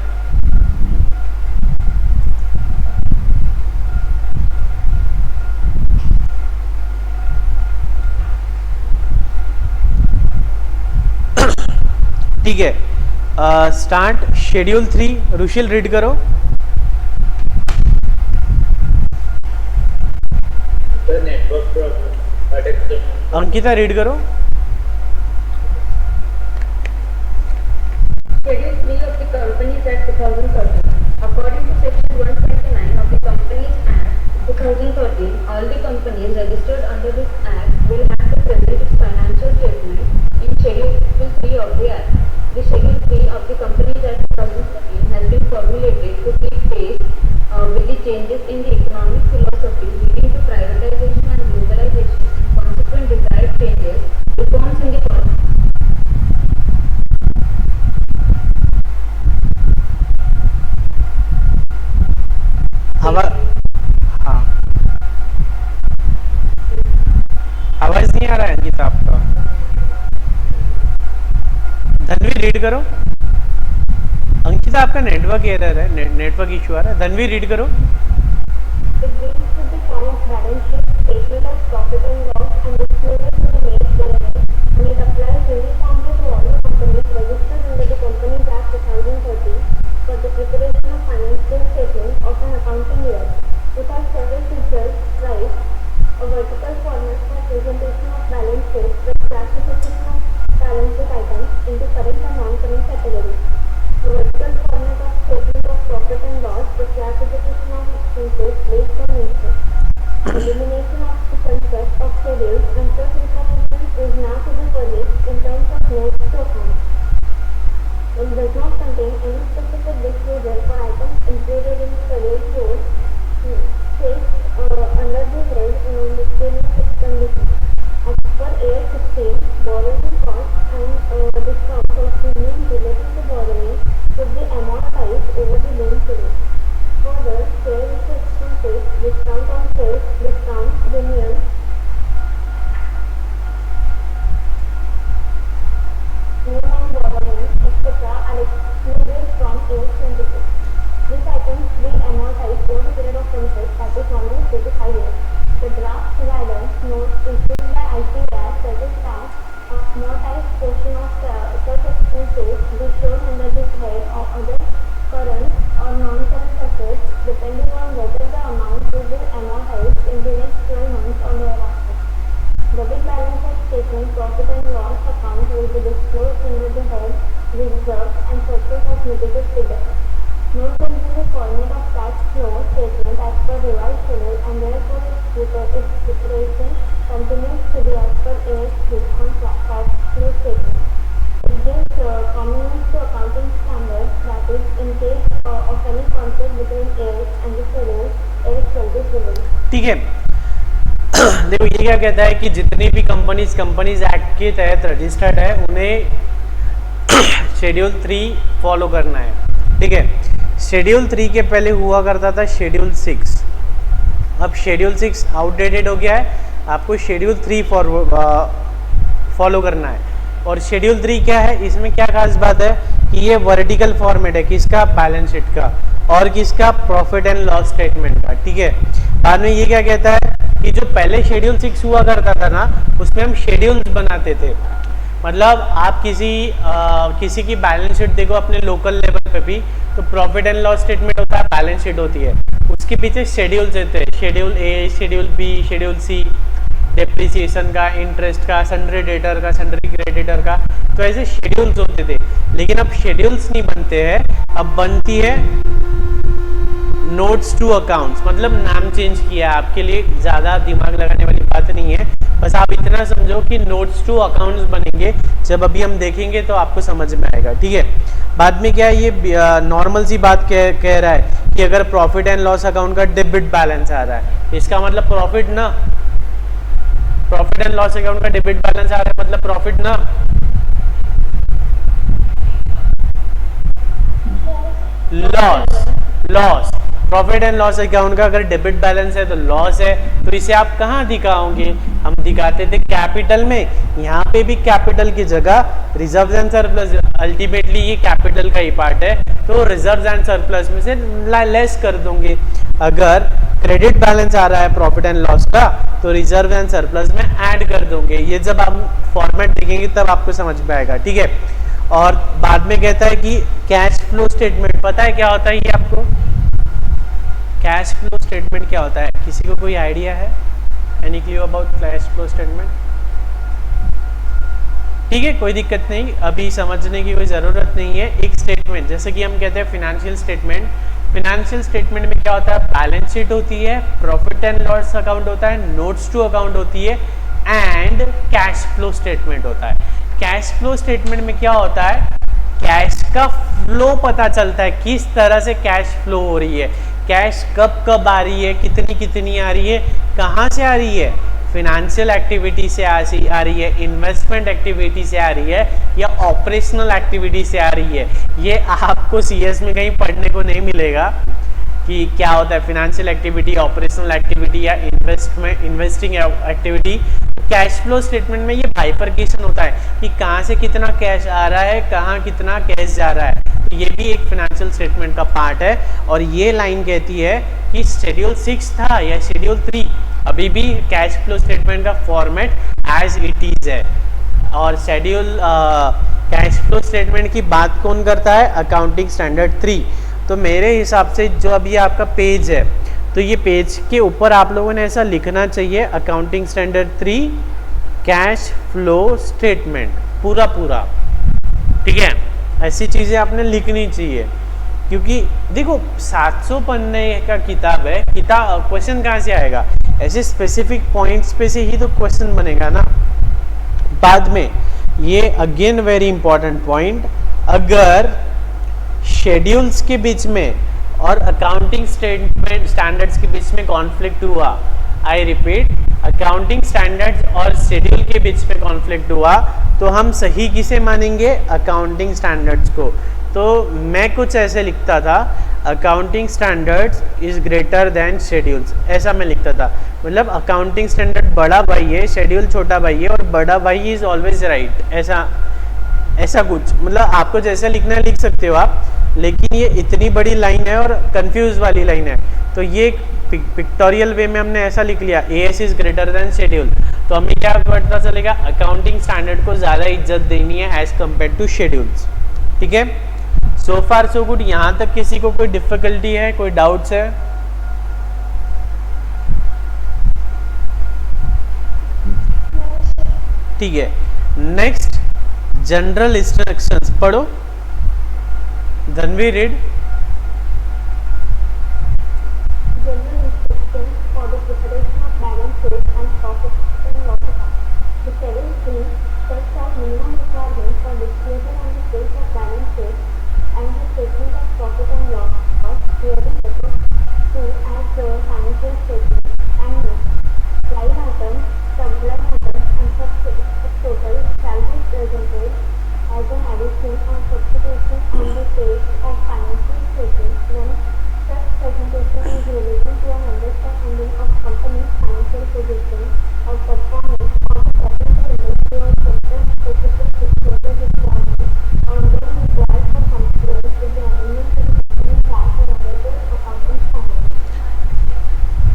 ठीक है, स्टार्ट शेड्यूल 3। रुशिल रीड करो। Network problem. अंकिता रीड करो। Schedule 3 of the Companies Act 2013. According to Section 129 of the Companies Act 2013, all the companies registered under this Act will have to present its financial statement in Schedule 3 of the Act. The Schedule 3 of the Companies Act 2013 has been formulated to keep pace with the changes in the economic philosophy leading to privatization and globalization and consequent desired changes, reforms in the हाँ, आवाज नहीं आ रहा है अंकिता आपका। Dhanvi read करो। अंकिता आपका network error है, network issue आ रहा है। धनवी रीड करो। It deals with the form of balance sheet, statement of profit and loss, and disclosure to the main shareholders, and it applies uniformly to all the companies registered under the Companies Act 2013 for the preparation of financial statements of an accounting year. It has several features like a vertical format for presentation of balance sheet with classification of balance sheet items into current and non-current categories. A vertical format of statement of profit and loss with classification of expenses based on interest. Elimination of the concept of schedules and such information is now to be furnished in terms of notes to accounts. It does not contain any specific disclosure for items included in Schedule 4, under the head miscellaneous expenditure. As per AS 16, borrowing costs and discounts or premiums relating to borrowing should be amortized over the loan period. Further, share issue expenses, discount on shares, discount, premiums, loan on borrowing, etc. are excluded from AS 26. These items being amortized over the period of interest that is normally 3 to 5 years. The draft guidance notes issued by ICAR suggests that a amortized portion of such expenses be shown under the head or other current or non-current assets depending on whether the amount will be amortized in the next 12 months or thereafter. Debit balance of statement, profit and loss account will be disclosed under the head reserves and purchase of negative figures. Note will be the format of cash flow statement as per revised schedule and therefore its preparation continues to be as per AS3 on cash flow statement. It gives prominence to accounting standards, that is, in case of any conflict between AS and the schedule, AS shall be prevailed. ठीक है। देखो ये क्या कहता है कि जितनी भी कंपनीज एक्ट के तहत रजिस्टर्ड है उन्हें शेड्यूल 3 फॉलो करना है। ठीक है, शेड्यूल 3 के पहले हुआ करता था शेड्यूल 6। अब शेड्यूल 6 आउटडेटेड हो गया है, आपको शेड्यूल 3 फॉलो करना है। और शेड्यूल 3 क्या है, इसमें क्या खास बात है कि ये वर्टिकल फॉर्मेट है, किसका, बैलेंस शीट का, और किसका, प्रॉफिट एंड लॉस स्टेटमेंट का। ठीक है, बाद में ये क्या कहता है कि जो पहले शेड्यूल 6 हुआ करता था ना, उसमें हम शेड्यूल्स बनाते थे। मतलब आप किसी की बैलेंस शीट देखो अपने लोकल लेवल पे भी, तो प्रॉफिट एंड लॉस स्टेटमेंट होता है, बैलेंस शीट होती है, उसके पीछे शेड्यूल्स होते हैं, schedule A, schedule B, schedule C, depreciation का, इंटरेस्ट का, सन्ड्री डेटर का, सन्ड्री क्रेडिटर का, तो ऐसे शेड्यूल्स होते थे। लेकिन अब शेड्यूल्स नहीं बनते हैं, अब बनती है नोट्स टू अकाउंट्स। मतलब नाम चेंज किया है, आपके लिए ज़्यादा दिमाग लगाने वाली बात नहीं है, बस आप इतना समझो कि नोट्स टू अकाउंट्स बनेंगे। जब अभी हम देखेंगे तो आपको समझ में आएगा। ठीक है, बाद में क्या है, ये नॉर्मल सी बात कह रहा है कि अगर प्रॉफिट एंड लॉस अकाउंट का डेबिट बैलेंस आ रहा है, इसका मतलब प्रॉफिट ना, प्रॉफिट एंड लॉस अकाउंट का डेबिट बैलेंस आ रहा है मतलब प्रॉफिट ना। Loss profit and loss account का अगर डेबिट बैलेंस है तो लॉस है, तो इसे आप कहाँ दिखाओगे? हम दिखाते थे कैपिटल में, यहाँ पे भी कैपिटल की जगह रिजर्व एंड सरप्लस, अल्टीमेटली ये कैपिटल का ही पार्ट है, तो रिजर्व एंड सरप्लस में से लेस कर दोगे। अगर क्रेडिट बैलेंस आ रहा है प्रॉफिट एंड लॉस का, तो रिजर्व एंड सरप्लस में ऐड कर दोगे। ये जब आप फॉर्मेट देखेंगे तब आपको समझ में आएगा, ठीक है। और बाद में कहता है कि कैश फ्लो स्टेटमेंट, पता है क्या होता है ये आपको? कैश फ्लो स्टेटमेंट क्या होता है? किसी को कोई आइडिया है? Any clue about cash flow statement? ठीक है, कोई दिक्कत नहीं, अभी समझने की कोई ज़रूरत नहीं है। एक स्टेटमेंट, जैसे कि हम कहते हैं फिनेंशियल स्टेटमेंट, फिनेंशियल स्टेटमेंट में क्या होता है? बैलेंस शीट होती है, प्रॉफिट एंड लॉस अकाउंट होता है, नोट्स टू अकाउंट होती है, एंड कैश फ्लो स्टेटमेंट होता है। कैश फ्लो स्टेटमेंट में क्या होता है? कैश का फ्लो पता चलता है, किस तरह से कैश फ्लो हो रही है, कैश कब कब आ रही है, कितनी कितनी आ रही है, कहाँ से आ रही है, फिनेंशियल एक्टिविटी से आ रही है, इन्वेस्टमेंट एक्टिविटी से आ रही है, या ऑपरेशनल एक्टिविटी से आ रही है। ये आपको सीएस में कहीं पढ़ने को नहीं मिलेगा कि क्या होता है फिनेंशियल एक्टिविटी, ऑपरेशनल एक्टिविटी या investing activity. Cash flow statement में ये बाइफरकेशन होता है कि कहाँ से कितना कैश आ रहा है, कहाँ कितना कैश जा रहा है, तो ये भी एक फिनेंशियल स्टेटमेंट का पार्ट है। और ये लाइन कहती है कि शेड्यूल 6 था या शेड्यूल 3, अभी भी कैश फ्लो स्टेटमेंट का फॉर्मेट एज इट इज है। और शेड्यूल कैश फ्लो स्टेटमेंट की बात कौन करता है? Accounting standard 3। तो मेरे हिसाब से जो अभी आपका पेज है, तो ये पेज के ऊपर आप लोगों ने ऐसा लिखना चाहिए, accounting standard 3 cash flow statement, पूरा पूरा, ठीक है। ऐसी चीज़ें आपने लिखनी चाहिए, क्योंकि देखो 700 पन्ने का किताब है, क्वेश्चन कहाँ से आएगा? ऐसे स्पेसिफिक पॉइंट्स पे से ही तो क्वेश्चन बनेगा ना। बाद में ये अगेन वेरी इंपॉर्टेंट पॉइंट, अगर शेड्यूल्स के बीच में और अकाउंटिंग स्टेटमेंट स्टैंडर्ड्स के बीच में कॉन्फ्लिक्ट हुआ, आई रिपीट, अकाउंटिंग स्टैंडर्ड्स और शेड्यूल के बीच में कॉन्फ्लिक्ट हुआ, तो हम सही किसे मानेंगे? अकाउंटिंग स्टैंडर्ड्स को। तो मैं कुछ ऐसे लिखता था, accounting standards is greater than schedules, ऐसा मैं लिखता था। मतलब अकाउंटिंग स्टैंडर्ड बड़ा भाई है, शेड्यूल छोटा भाई है, और बड़ा भाई इज ऑलवेज राइट, ऐसा कुछ, मतलब आपको जैसा लिखना है लिख सकते हो आप, लेकिन ये इतनी बड़ी लाइन है और कंफ्यूज वाली लाइन है, तो ये पिक्टोरियल वे में हमने ऐसा लिख लिया, as is greater than schedule, तो हमें क्या पता चलेगा? अकाउंटिंग स्टैंडर्ड को ज़्यादा इज्जत देनी है एज कम्पेयर टू शेड्यूल्स, ठीक है। सो फार सो गुड। यहाँ तक किसी को कोई डिफिकल्टी है, कोई डाउट्स है? ठीक है, नेक्स्ट जनरल इंस्ट्रक्शंस पढ़ो, Dhanvi read. General instructions for the preparation of balance sheet and profit and loss account. The Schedule 3 sets out minimum requirements for disclosure on the face of balance sheet and the statement of profit and loss, clearly referred to as the financial statement and notes. Line items, subline items, and subtotal shall be presented as an addition or substitution on the page of financial statements when such presentation is related to an understanding of company's financial position or performance or the capital industry or sector specific disclosure requirements or when required for compliance with the amendment to the company's act or under the accounting standards.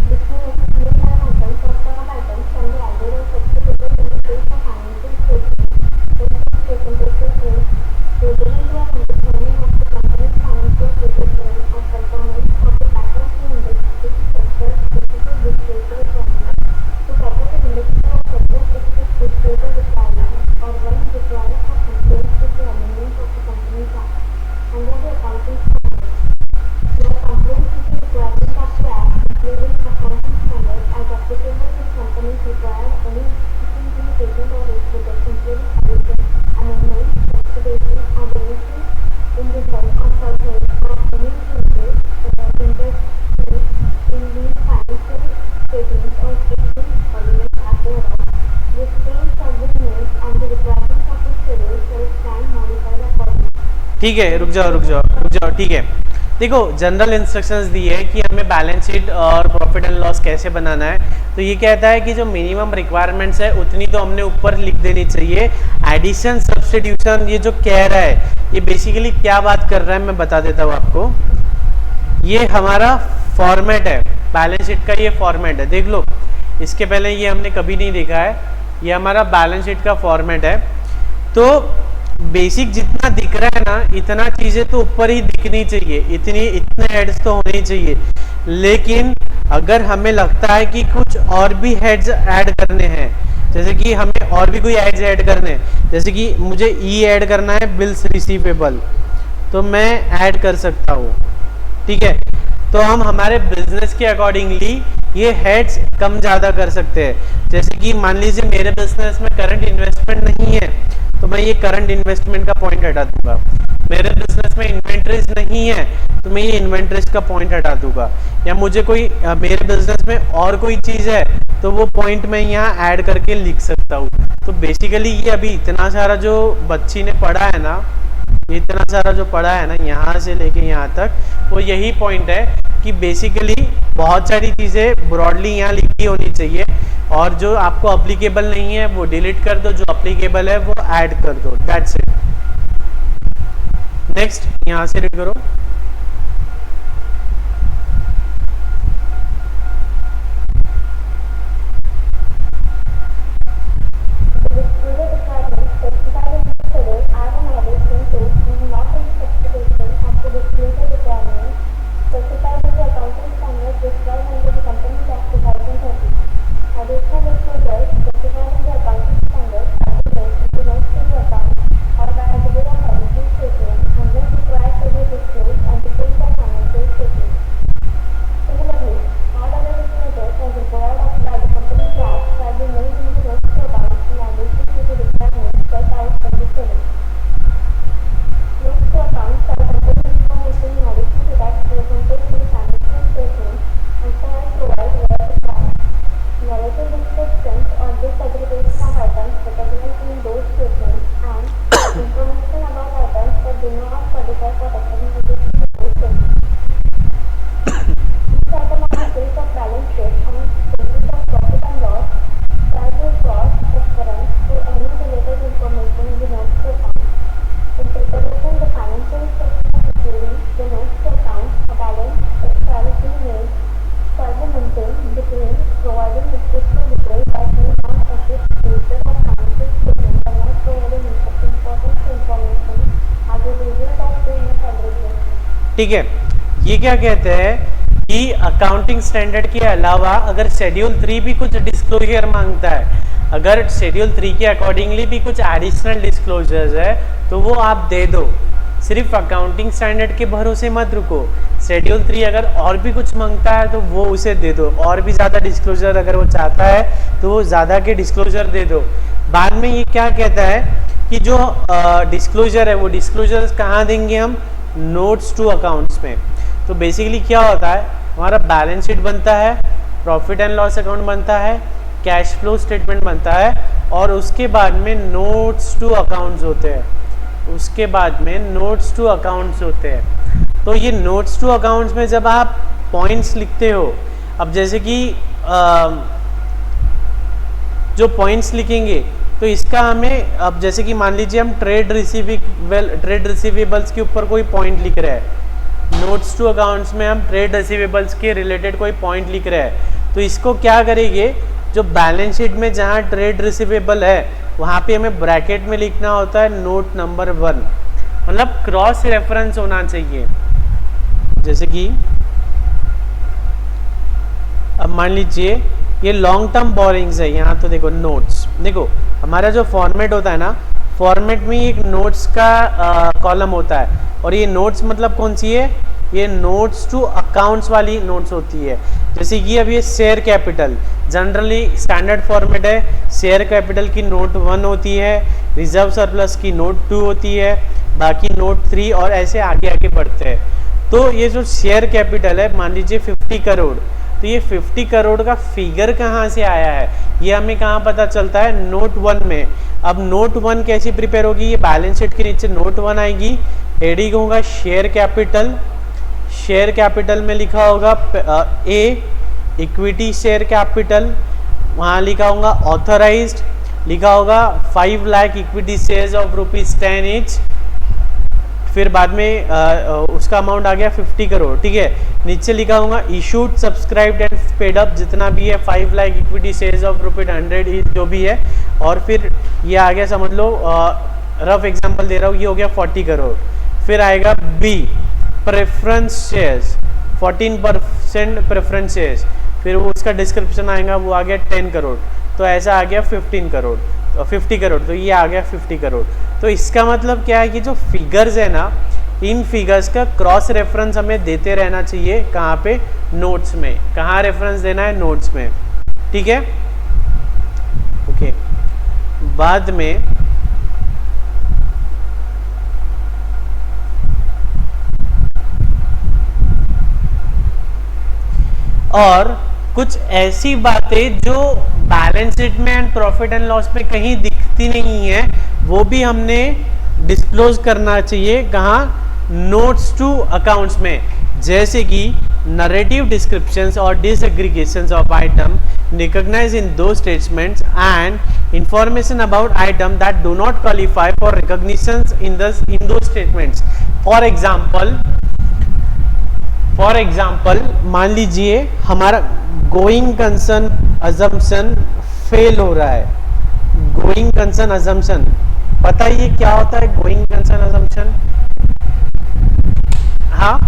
Disclosed new line items or sub items can be added or substituted in the case of financial statements when such presentation is relevant to an understanding of the company's financial position or performance or the pattern to industry sector specific disclosure requirements, to capital industry or sector specific disclosure requirements, or when required for compliance with the amendment of the company's act under the accounting standards. Where compliance with the requirement of the act, including accounting standards as applicable to companies require any implementation or restrictions, including addition, amendment, substitution, or deletion in the term or surface or any changes interest in these financial statements or statements ordinance as thereof, which change shall be made and the requirements of the schedule shall stand modified accordingly. ठीक है, रुक जाओ, ठीक है। देखो general instructions दिए है कि हमें बैलेंस शीट और प्रॉफिट एंड लॉस कैसे बनाना है। तो ये कहता है कि जो मिनिमम रिक्वायरमेंट्स है उतनी तो हमने ऊपर लिख देनी चाहिए। एडिशन सब्स्टिट्यूशन ये जो कह रहा है ये बेसिकली क्या बात कर रहा है मैं बता देता हूँ आपको। ये हमारा फॉर्मेट है, बैलेंस शीट का ये फॉर्मेट है, देख लो। इसके पहले ये हमने कभी नहीं देखा है, ये हमारा बैलेंस शीट का फॉर्मेट है। तो बेसिक जितना दिख रहा है ना इतना चीजें तो ऊपर ही दिखनी चाहिए, इतने हेड्स तो होने चाहिए। लेकिन अगर हमें लगता है कि कुछ और भी हेड्स ऐड करने हैं, जैसे कि हमें और भी कोई हेड्स ऐड करने हैं, जैसे कि मुझे ई ऐड करना है बिल्स रिसीवेबल, तो मैं ऐड कर सकता हूँ, ठीक है। तो हम हमारे बिजनेस के अकॉर्डिंगली ये हेड्स कम ज़्यादा कर सकते हैं। जैसे कि मान लीजिए मेरे बिजनेस में करंट इन्वेस्टमेंट नहीं है तो मैं ये करंट इन्वेस्टमेंट का पॉइंट हटा दूंगा। मेरे बिजनेस में इन्वेंट्रीज नहीं है तो मैं ये इन्वेंट्रीज का पॉइंट हटा दूंगा। या मुझे कोई मेरे बिजनेस में और कोई चीज़ है तो वो पॉइंट मैं यहाँ ऐड करके लिख सकता हूँ। तो बेसिकली ये अभी इतना सारा जो बच्ची ने पढ़ा है ना, इतना सारा जो पढ़ा है ना यहाँ से लेके यहाँ तक, वो यही पॉइंट है कि बेसिकली बहुत सारी चीज़ें ब्रॉडली यहाँ लिखी होनी चाहिए और जो आपको अप्लीकेबल नहीं है वो डिलीट कर दो, जो अप्लीकेबल है वो ऐड कर दो, दैट्स इट। नेक्स्ट यहाँ से रीड करो। ठीक है, ये क्या कहते हैं कि अकाउंटिंग स्टैंडर्ड के अलावा अगर शेड्यूल 3 भी कुछ डिस्क्लोजर मांगता है, अगर शेड्यूल 3 के अकॉर्डिंगली भी कुछ एडिशनल डिस्क्लोजर्स है तो वो आप दे दो। सिर्फ अकाउंटिंग स्टैंडर्ड के भरोसे मत रुको। शेड्यूल 3 अगर और भी कुछ मांगता है तो वो उसे दे दो, और भी ज़्यादा डिस्क्लोजर अगर वो चाहता है तो वो ज़्यादा के डिस्क्लोजर दे दो। बाद में ये क्या कहता है कि जो डिस्क्लोजर है वो डिस्क्लोजर कहाँ देंगे हम, नोट्स टू अकाउंट्स में। तो बेसिकली क्या होता है, हमारा बैलेंस शीट बनता है, प्रॉफिट एंड लॉस अकाउंट बनता है, कैश फ्लो स्टेटमेंट बनता है और उसके बाद में नोट्स टू अकाउंट्स होते हैं, उसके बाद में नोट्स टू अकाउंट्स होते हैं। तो ये नोट्स टू अकाउंट्स में जब आप पॉइंट्स लिखते हो, अब जैसे कि जो पॉइंट्स लिखेंगे तो इसका हमें, अब जैसे कि मान लीजिए हम ट्रेड रिसीवेबल्स के ऊपर कोई पॉइंट लिख रहे हैं, नोट्स टू अकाउंट्स में हम ट्रेड रिसीवेबल्स के रिलेटेड कोई पॉइंट लिख रहे हैं, तो इसको क्या करेंगे, जो बैलेंस शीट में जहाँ ट्रेड रिसीवेबल है वहाँ पे हमें ब्रैकेट में लिखना होता है नोट नंबर 1, मतलब क्रॉस रेफरेंस होना चाहिए। जैसे कि अब मान लीजिए ये लॉन्ग टर्म बोरिंग्स है, यहाँ तो देखो नोट्स, देखो हमारा जो फॉर्मेट होता है ना, फॉर्मेट में एक नोट्स का कॉलम होता है और ये नोट्स मतलब कौन सी है, ये नोट्स टू अकाउंट्स वाली नोट्स होती है। जैसे कि अब ये share capital generally standard format है, शेयर कैपिटल की नोट 1 होती है, रिजर्व सरप्लस की नोट 2 होती है, बाकी नोट 3 और ऐसे आगे आगे बढ़ते हैं। तो ये जो शेयर कैपिटल है, मान लीजिए 50 करोड़, तो ये 50 करोड़ का फिगर कहाँ से आया है ये हमें कहाँ पता चलता है, नोट 1 में। अब नोट 1 कैसी प्रिपेयर होगी, ये बैलेंस शीट के नीचे नोट 1 आएगी, हेडिंग होगा शेयर कैपिटल, शेयर कैपिटल में लिखा होगा ए इक्विटी शेयर कैपिटल, वहाँ लिखा होगा ऑथराइज्ड, लिखा होगा 5 lakh equity shares of ₹10 each, फिर बाद में उसका अमाउंट आ गया 50 करोड़, ठीक है। नीचे लिखा होगा issued subscribed and paid up, जितना भी है 5 lakh equity shares of ₹100 each जो भी है, और फिर ये आ गया, समझ लो रफ एग्जांपल दे रहा हूँ, ये हो गया 40 करोड़। फिर आएगा B preference shares, 14% preference shares, फिर वो उसका डिस्क्रिप्शन आएगा, वो आ गया 10 करोड़, तो ऐसा आ गया 15 करोड़, 50 करोड़, तो ये आ गया 50 करोड़। तो इसका मतलब क्या है कि जो फिगर्स है ना, इन फिगर्स का क्रॉस रेफरेंस हमें देते रहना चाहिए, कहाँ पे, नोट्स में। कहाँ रेफरेंस देना है, नोट्स में, ठीक है, ओके। बाद में और कुछ ऐसी बातें जो बैलेंस शीट में एंड प्रॉफिट एंड लॉस में कहीं दिखती नहीं है, वो भी हमने डिस्क्लोज करना चाहिए, कहाँ, नोट्स टू अकाउंट्स में। जैसे कि नरेटिव डिस्क्रिप्शंस और disaggregations of item recognise in the statements and information about item that do not qualify for recognition in the statements. For example मान लीजिए हमारा गोइंग कंसर्न अजम्पशन फेल हो रहा है। गोइंग कंसर्न अजम्पशन, पता है ये क्या होता है, गोइंग कंसर्न अजम्पशन? हाँ,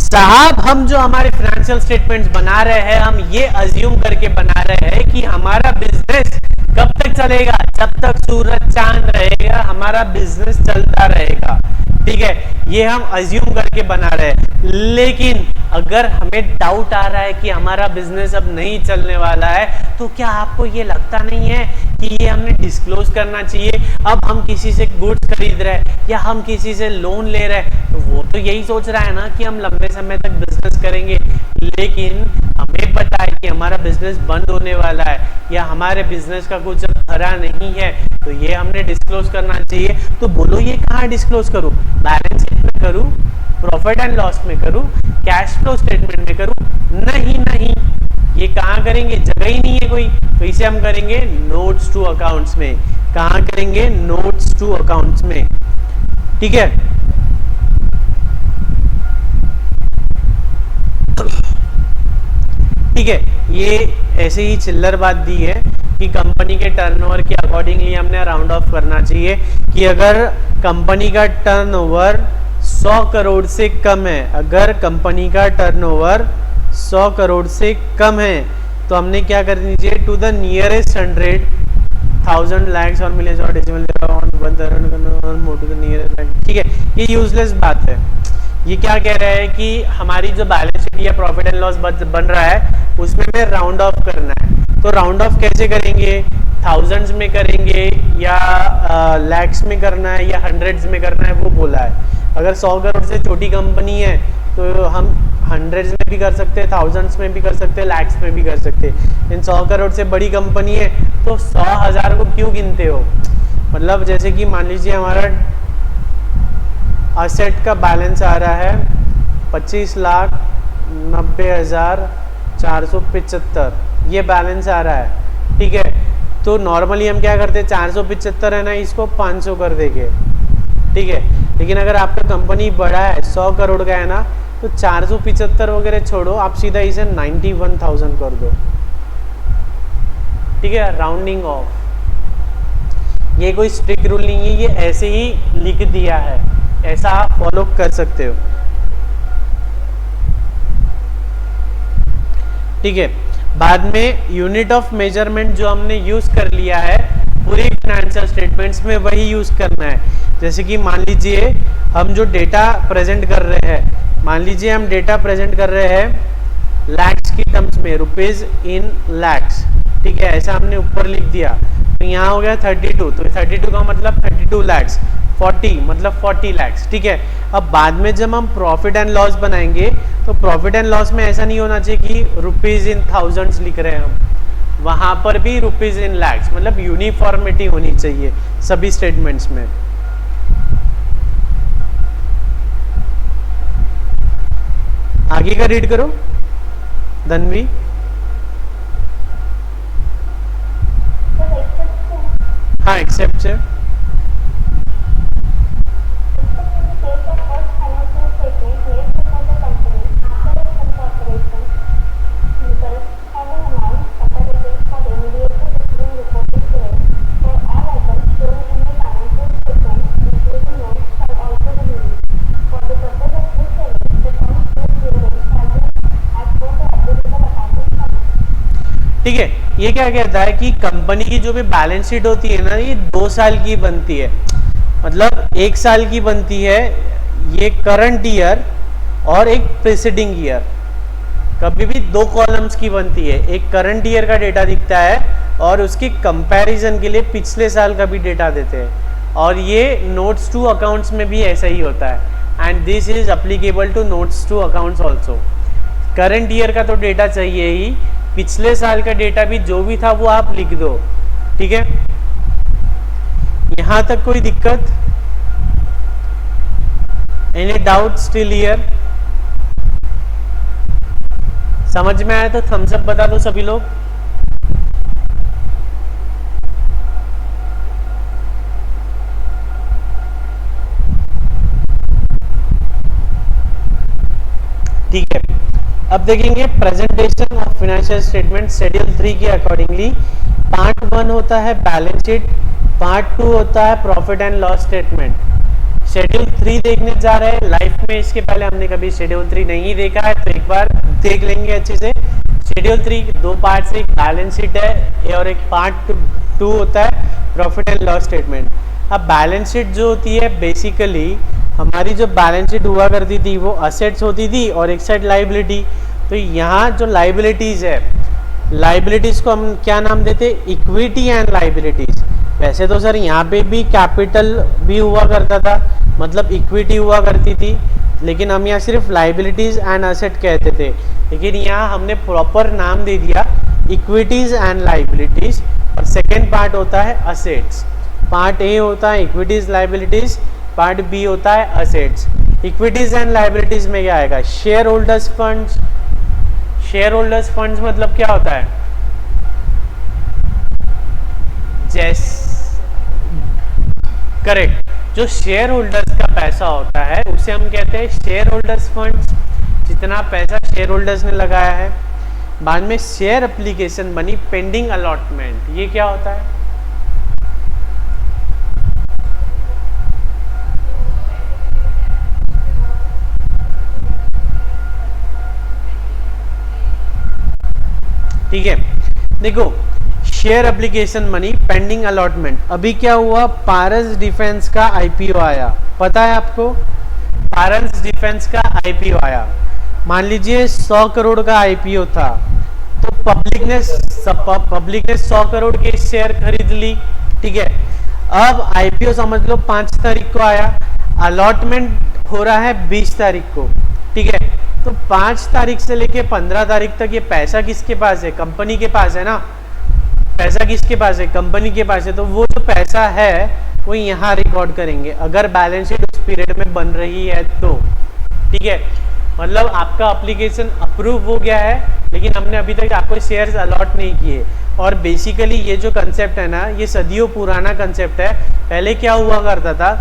साहब हम जो हमारे फाइनेंशियल स्टेटमेंट्स बना रहे हैं, हम ये अज्यूम करके बना रहे हैं कि हमारा बिजनेस कब तक चलेगा, जब तक सूरज चांद रहेगा हमारा बिजनेस चलता रहेगा, ठीक है, ये हम अज्यूम करके बना रहे हैं। लेकिन अगर हमें डाउट आ रहा है कि हमारा बिजनेस अब नहीं चलने वाला है, तो क्या आपको ये लगता नहीं है कि ये हमने डिस्क्लोज करना चाहिए? अब हम किसी से गुड्स खरीद रहे हैं या हम किसी से लोन ले रहे हैं, तो वो तो यही सोच रहा है ना कि हम लंबे समय तक बिजनेस करेंगे, लेकिन हमें पता है कि हमारा बिजनेस बंद होने वाला है या हमारे बिजनेस का कुछ भरा नहीं है, तो ये हमने डिस्क्लोज करना चाहिए। तो बोलो ये कहाँ डिस्क्लोज करूँ, बैलेंस शीट में करूँ, प्रॉफिट एंड लॉस में करूँ, कैश फ्लो स्टेटमेंट में करूँ? नहीं, ये कहाँ करेंगे, जगह ही नहीं है कोई, तो इसे हम करेंगे नोट्स टू अकाउंट्स में। कहाँ करेंगे, नोट्स टू अकाउंट्स में, ठीक है। ठीक है, ये ऐसे ही चिल्लर बात दी है कि कंपनी के टर्नओवर के अकॉर्डिंगली हमने राउंड ऑफ करना चाहिए कि अगर कंपनी का टर्नओवर 100 करोड़ से कम है, अगर कंपनी का टर्नओवर 100 करोड़ से कम है, तो हमने क्या करनी चाहिए, टू द नियरेस्ट 100,000 lakhs और मिलियंस और डेसिमल टू द नियरेस्ट, ठीक है। ये यूजलेस बात है। ये क्या कह रहा है कि हमारी जो बैलेंस शीट या प्रॉफिट एंड लॉस बन रहा है उसमें हमें राउंड ऑफ करना है। तो राउंड ऑफ कैसे करेंगे, थाउजेंड्स में करेंगे या लैक्स में करना है या हंड्रेड्स में करना है, वो बोला है। अगर 100 करोड़ से छोटी कंपनी है तो हम हंड्रेड्स में भी कर सकते हैं, थाउजेंड्स में भी कर सकते हैं, लैक्स में भी कर सकते हैं। इन 100 करोड़ से बड़ी कंपनी है तो 100,000 को क्यों गिनते हो? मतलब जैसे कि मान लीजिए हमारा असेट का बैलेंस आ रहा है 25,90,475, ये बैलेंस आ रहा है, ठीक है। तो नॉर्मली हम क्या करते हैं, 475 है ना, इसको 500 कर देंगे, ठीक है। लेकिन अगर आपका कंपनी बड़ा है, 100 करोड़ का है ना, तो 475 वगैरह छोड़ो, आप सीधा इसे 91,000 कर दो, ठीक है, राउंडिंग ऑफ। ये कोई स्ट्रिक्ट रूल नहीं है, ये ऐसे ही लिख दिया है, ऐसा आप फॉलो कर सकते हो, ठीक है। बाद में यूनिट ऑफ मेजरमेंट जो हमने यूज कर लिया है पूरी फाइनेंशियल स्टेटमेंट्स में, वही यूज करना है। जैसे कि मान लीजिए हम जो डेटा प्रेजेंट कर रहे हैं, मान लीजिए हम डेटा प्रेजेंट कर रहे हैं लैक्स की टर्म्स में, रुपीज इन लैक्स, ठीक है, ऐसा हमने ऊपर लिख दिया। तो यहाँ हो गया 32, तो 32 का मतलब 32 लैक्स, 40 मतलब 40 लैक्स, ठीक है। अब बाद में जब हम प्रॉफिट एंड लॉस बनाएंगे तो प्रॉफिट एंड लॉस में ऐसा नहीं होना चाहिए कि रुपीज इन थाउजेंड्स लिख रहे हैं हम, वहां पर भी रुपीज इन लैक्स, मतलब यूनिफॉर्मिटी होनी चाहिए सभी स्टेटमेंट्स में। आगे का रीड करो धनवी। हाँ एक्सेप्ट है। ठीक है, ये क्या कहता है कि कंपनी की जो भी बैलेंस शीट होती है ना, ये 2 साल की बनती है, मतलब 1 साल की बनती है ये करंट ईयर और एक प्रीसीडिंग ईयर। कभी भी 2 कॉलम्स की बनती है, एक करंट ईयर का डेटा दिखता है और उसके कंपैरिजन के लिए पिछले साल का भी डेटा देते हैं। और ये नोट्स टू अकाउंट्स में भी ऐसा ही होता है, and this is applicable to notes to accounts also. Current year का तो डेटा चाहिए ही, पिछले साल का डेटा भी जो भी था वो आप लिख दो। ठीक है, यहां तक कोई दिक्कत? Any doubt still here? समझ में आया तो थम्स अप बता दो सभी लोग। ठीक है, अब देखेंगे presentation of financial statement schedule 3 के अकॉर्डिंगली। पार्ट 1 होता है बैलेंस शीट, पार्ट 2 होता है profit and loss statement. Schedule 3 देखने जा रहे हैं लाइफ में, इसके पहले हमने कभी शेड्यूल 3 नहीं देखा है तो एक बार देख लेंगे अच्छे से। शेड्यूल 3 2 पार्ट से, एक बैलेंस शीट है और एक पार्ट 2 होता है प्रॉफिट एंड लॉस स्टेटमेंट। अब बैलेंस शीट जो होती है बेसिकली हमारी जो बैलेंस शीट हुआ करती थी वो असेट्स होती थी और एक साइड लाइबिलिटी। तो यहाँ जो लाइबिलिटीज़ है, लाइबिलिटीज़ को हम क्या नाम देते? Equity and liabilities. वैसे तो सर यहाँ पे भी कैपिटल भी हुआ करता था, मतलब इक्विटी हुआ करती थी, लेकिन हम यहाँ सिर्फ लाइबिलिटीज़ एंड असेट कहते थे। लेकिन यहाँ हमने प्रॉपर नाम दे दिया इक्विटीज़ एंड लाइबिलिटीज़, और सेकेंड पार्ट होता है असेट्स। पार्ट ए होता है इक्विटीज़ लाइबिलिटीज़, पार्ट बी होता है असेट्स। इक्विटीज़ एंड लाइबिलिटीज़ में क्या आएगा? Share holders funds. Share holders funds मतलब क्या होता है? करेक्ट, जो शेयर होल्डर्स का पैसा होता है उसे हम कहते हैं शेयर होल्डर्स फंड्स, जितना पैसा शेयर होल्डर्स ने लगाया है। बाद में शेयर एप्लीकेशन बनी पेंडिंग अलॉटमेंट, ये क्या होता है? ठीक है, देखो share application money pending allotment. अभी क्या हुआ? पारस डिफेंस का आईपीओ आया, पता है आपको? पारस डिफेंस का आईपीओ आया, मान लीजिए 100 करोड़ का आईपीओ था, तो पब्लिक ने 100 करोड़ के शेयर खरीद ली। ठीक है, अब आईपीओ समझ लो 5 तारीख को आया, अलॉटमेंट हो रहा है 20 तारीख को। ठीक है, तो 5 तारीख से लेके 15 तारीख तक ये पैसा किसके पास है? कंपनी के पास है ना। पैसा किसके पास है? कंपनी के पास है। तो वो जो पैसा है वो यहाँ रिकॉर्ड करेंगे अगर बैलेंस शीट उस पीरियड में बन रही है तो। ठीक है, मतलब आपका एप्लीकेशन अप्रूव हो गया है, लेकिन हमने अभी तक आपको शेयर्स अलॉट नहीं किए। और बेसिकली ये जो कंसेप्ट है ना, ये सदियों पुराना कंसेप्ट है। पहले क्या हुआ करता था,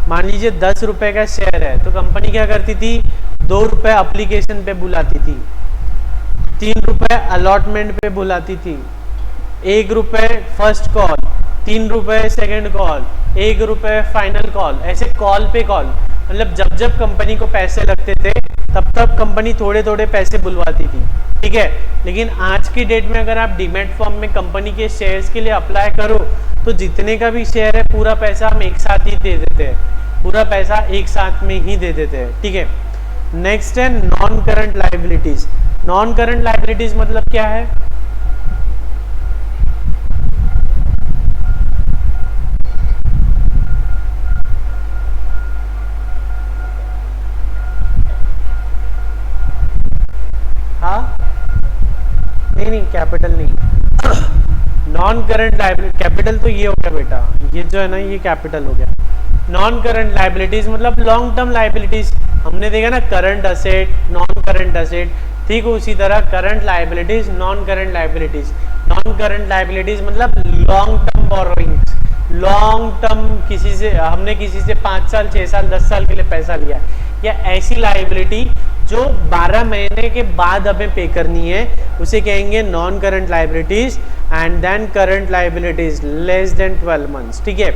मान लीजिए 10 रुपए का शेयर है तो कंपनी क्या करती थी? 2 रुपए एप्लीकेशन पे बुलाती थी, 3 रुपए अलॉटमेंट पे बुलाती थी, 1 रुपए फर्स्ट कॉल, 3 रुपए सेकेंड कॉल, 1 रुपए फाइनल कॉल, ऐसे कॉल पे कॉल। मतलब जब जब कंपनी को पैसे लगते थे तब तब कंपनी थोड़े थोड़े पैसे बुलवाती थी। ठीक है, लेकिन आज की डेट में अगर आप डीमैट फॉर्म में कंपनी के शेयर्स के लिए अप्लाई करो तो जितने का भी शेयर है पूरा पैसा हम एक साथ ही दे देते हैं, पूरा पैसा एक साथ में ही दे देते हैं। ठीक है, नेक्स्ट है non current liabilities. Non current liabilities मतलब क्या है? हाँ, नहीं कैपिटल नहीं, नॉन करंट लाइबिलिटी, कैपिटल तो ये हो गया बेटा, ये जो है ना ये कैपिटल हो गया। नॉन करंट लाइबिलिटीज मतलब लॉन्ग टर्म लाइबिलिटीज, हमने देखा ना current asset, non current asset, ठीक उसी तरह current liabilities, non current liabilities. Non current liabilities मतलब long term borrowings, long term किसी से, हमने किसी से 5 साल 6 साल 10 साल के लिए पैसा लिया, या ऐसी लाइबिलिटी जो 12 महीने के बाद हमें पे करनी है, उसे कहेंगे non current liabilities. And then current liabilities less than 12 months, ठीक है।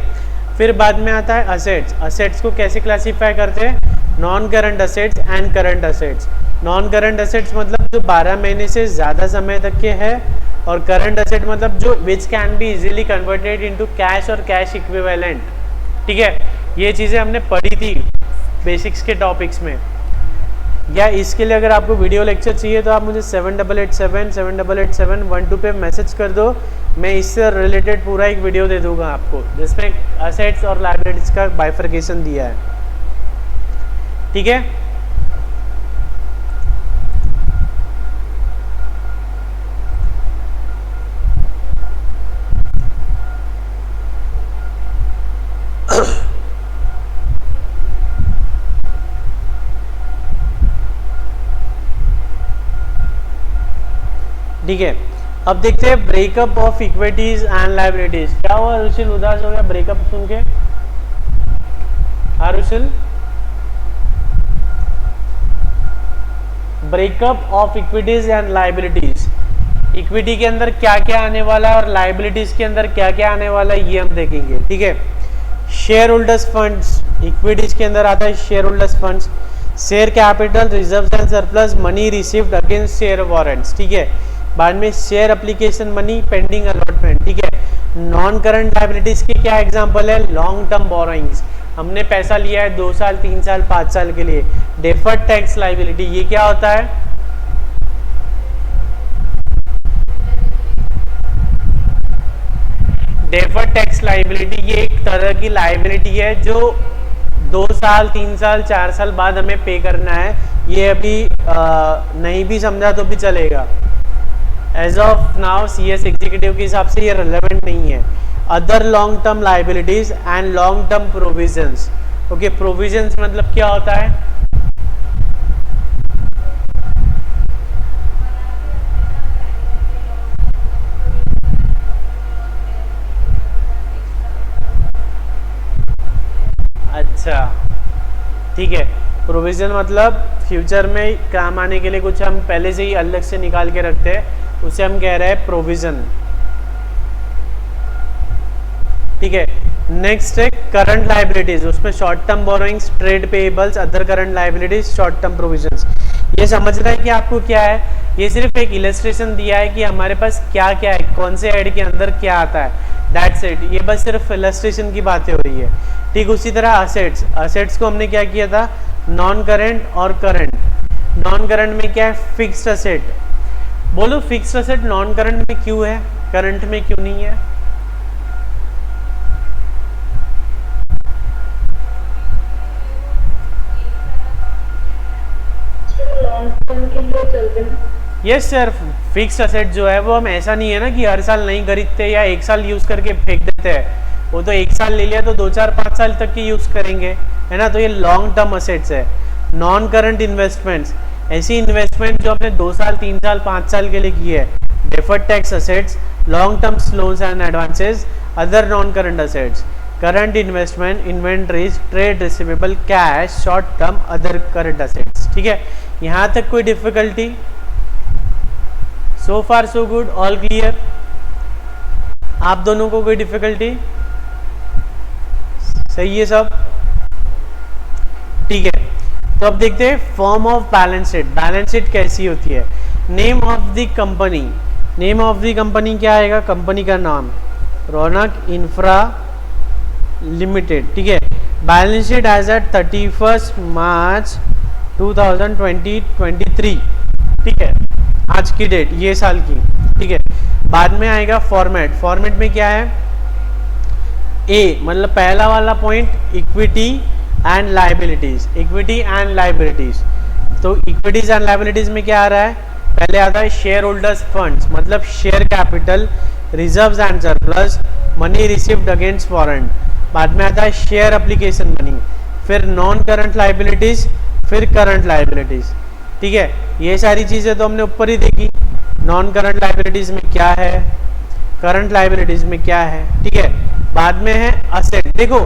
फिर बाद में आता है असेट्स। असेट्स को कैसे क्लासीफाई करते हैं? Non current assets and current assets. Non current assets मतलब जो 12 महीने से ज़्यादा समय तक के है, और करंट असेट मतलब जो which can be easily converted into cash और कैश इक्विवेलेंट, ठीक है। ये चीज़ें हमने पढ़ी थी बेसिक्स के टॉपिक्स में। या इसके लिए अगर आपको वीडियो लेक्चर चाहिए तो आप मुझे 7887 पे मैसेज कर दो, मैं इससे रिलेटेड पूरा एक वीडियो दे दूंगा आपको, जिसमें असेट्स और लायबिलिटीज का बाइफर्केशन दिया है, ठीक है। ठीक है, अब देखते हैं breakup of equities and liabilities. क्या हुआ रुशिल, उदास हो गया ब्रेकअप सुन के? हाँ Rushil, breakup of equities and liabilities. Equity के अंदर क्या क्या आने वाला है और लायबिलिटीज के अंदर क्या क्या आने वाला है, ये हम देखेंगे, ठीक है। शेयर होल्डर्स फंड्स, इक्विटीज के अंदर आता है share holders funds, share capital, reserves and surplus, money received against share warrants, ठीक है। बाद में share application money, pending allotment, ठीक है। नॉन करंट लायबिलिटीज के क्या एग्जांपल है? लॉन्ग टर्म बोरोइंग्स, हमने पैसा लिया है 2 साल 3 साल 5 साल के लिए। डेफर्ड टैक्स लायबिलिटी, ये क्या होता है? डेफर्ड टैक्स लायबिलिटी ये एक तरह की लायबिलिटी है जो 2 साल 3 साल 4 साल बाद हमें पे करना है। ये अभी नहीं भी समझा तो भी चलेगा। As of now CS executive के हिसाब से ये रेलेवेंट नहीं है। Other long term liabilities and long term provisions. Okay, provisions मतलब क्या होता है? अच्छा, ठीक है। प्रोविजन मतलब फ्यूचर में काम आने के लिए कुछ हम पहले से ही अलग से निकाल के रखते हैं, उसे हम कह रहे हैं प्रोविजन, ठीक है। नेक्स्ट है करंट लायबिलिटीज, उसमें short term borrowings, trade payables, other current liabilities, short term provisions. ये समझना है कि आपको क्या है, ये सिर्फ एक इलस्ट्रेशन दिया है कि हमारे पास क्या क्या है, कौन से हेड के अंदर क्या आता है, दैट्स इट। ये बस सिर्फ इलस्ट्रेशन की बातें हो रही है, ठीक। उसी तरह असेट्स, असेट्स को हमने क्या किया था? नॉन करंट और करंट। नॉन करंट में क्या है? Fixed asset. बोलो फिक्स्ड असेट नॉन करंट में क्यों है, करंट में क्यों नहीं है? लॉन्ग टर्म के लिए चलते हैं। यस सर, फिक्स्ड असेट जो है वो हम ऐसा नहीं है ना कि हर साल नहीं खरीदते या एक साल यूज करके फेंक देते हैं। वो तो एक साल ले लिया तो 2 4 5 साल तक की यूज करेंगे, है ना। तो ये लॉन्ग टर्म असेट्स है। नॉन करंट इन्वेस्टमेंट्स, ऐसी इन्वेस्टमेंट जो आपने 2 साल 3 साल 5 साल के लिए की है। Deferred tax assets, long term loans and advances, other non current assets, current investment, inventories, trade receivable, cash, short term, other current assets, ठीक है। यहाँ तक कोई डिफिकल्टी? सो फार सो गुड, ऑल क्लियर? आप दोनों को कोई डिफिकल्टी? सही है सब, ठीक है। तो अब देखते हैं form of balance sheet. Balance sheet कैसी होती है? Name of the company, name of the company क्या आएगा? कंपनी का नाम रौनक इंफ्रा लिमिटेड, ठीक है। बैलेंस शीट एज एट 31 मार्च 2023, ठीक है, आज की डेट, ये साल की, ठीक है। बाद में आएगा फॉर्मेट। फॉर्मेट में क्या है? ए मतलब पहला वाला point equity and liabilities, equity and liabilities. तो इक्विटीज एंड लायबिलिटीज में क्या आ रहा है? पहले आता है शेयर होल्डर्स फंड्स, मतलब share capital, reserves and surplus, money received against warrant. बाद में आता है शेयर एप्लीकेशन मनी, फिर नॉन करंट लाइबिलिटीज, फिर करंट लाइबिलिटीज। ठीक है, ये सारी चीजें तो हमने ऊपर ही देखी। नॉन करंट लाइबिलिटीज में क्या है, करंट लाइबिलिटीज में क्या है। ठीक है, बाद में है असेट। देखो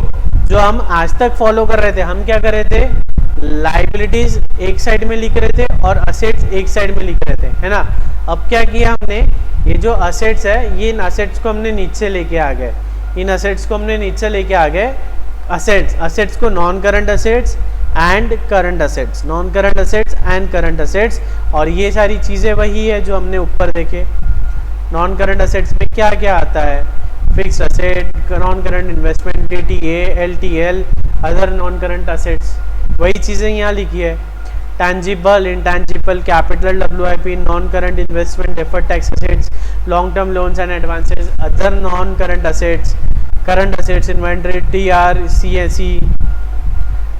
जो हम आज तक फॉलो कर रहे थे, हम क्या कर रहे थे, लाइबिलिटीज एक साइड में लिख रहे थे और असेट्स एक साइड में लिख रहे थे, है ना। अब क्या किया हमने, ये जो असेट्स है, ये इन असेट्स को हमने नीचे लेके आ गए, इन असेट्स को हमने नीचे लेके आ गए। असेट्स को non current assets and current assets, non current assets and current assets. और ये सारी चीज़ें वही है जो हमने ऊपर देखे। नॉन करंट असेट्स में क्या क्या आता है, fixed asset, non current investment, DTA, LTL, other non current assets, वही चीज़ें यहाँ लिखी है। Tangible, intangible, capital, WIP, non current investment, deferred tax assets, long term loans and advances, other non current assets, current assets, inventory, TR, CSE,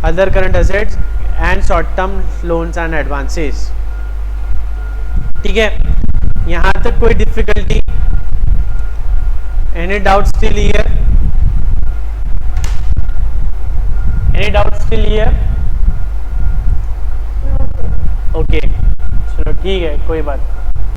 other current assets and short term loans and advances. ठीक है, यहाँ तक कोई difficulty? Any doubt still here? Any doubt still here? No, sir. Okay, चलो ठीक है, कोई बात।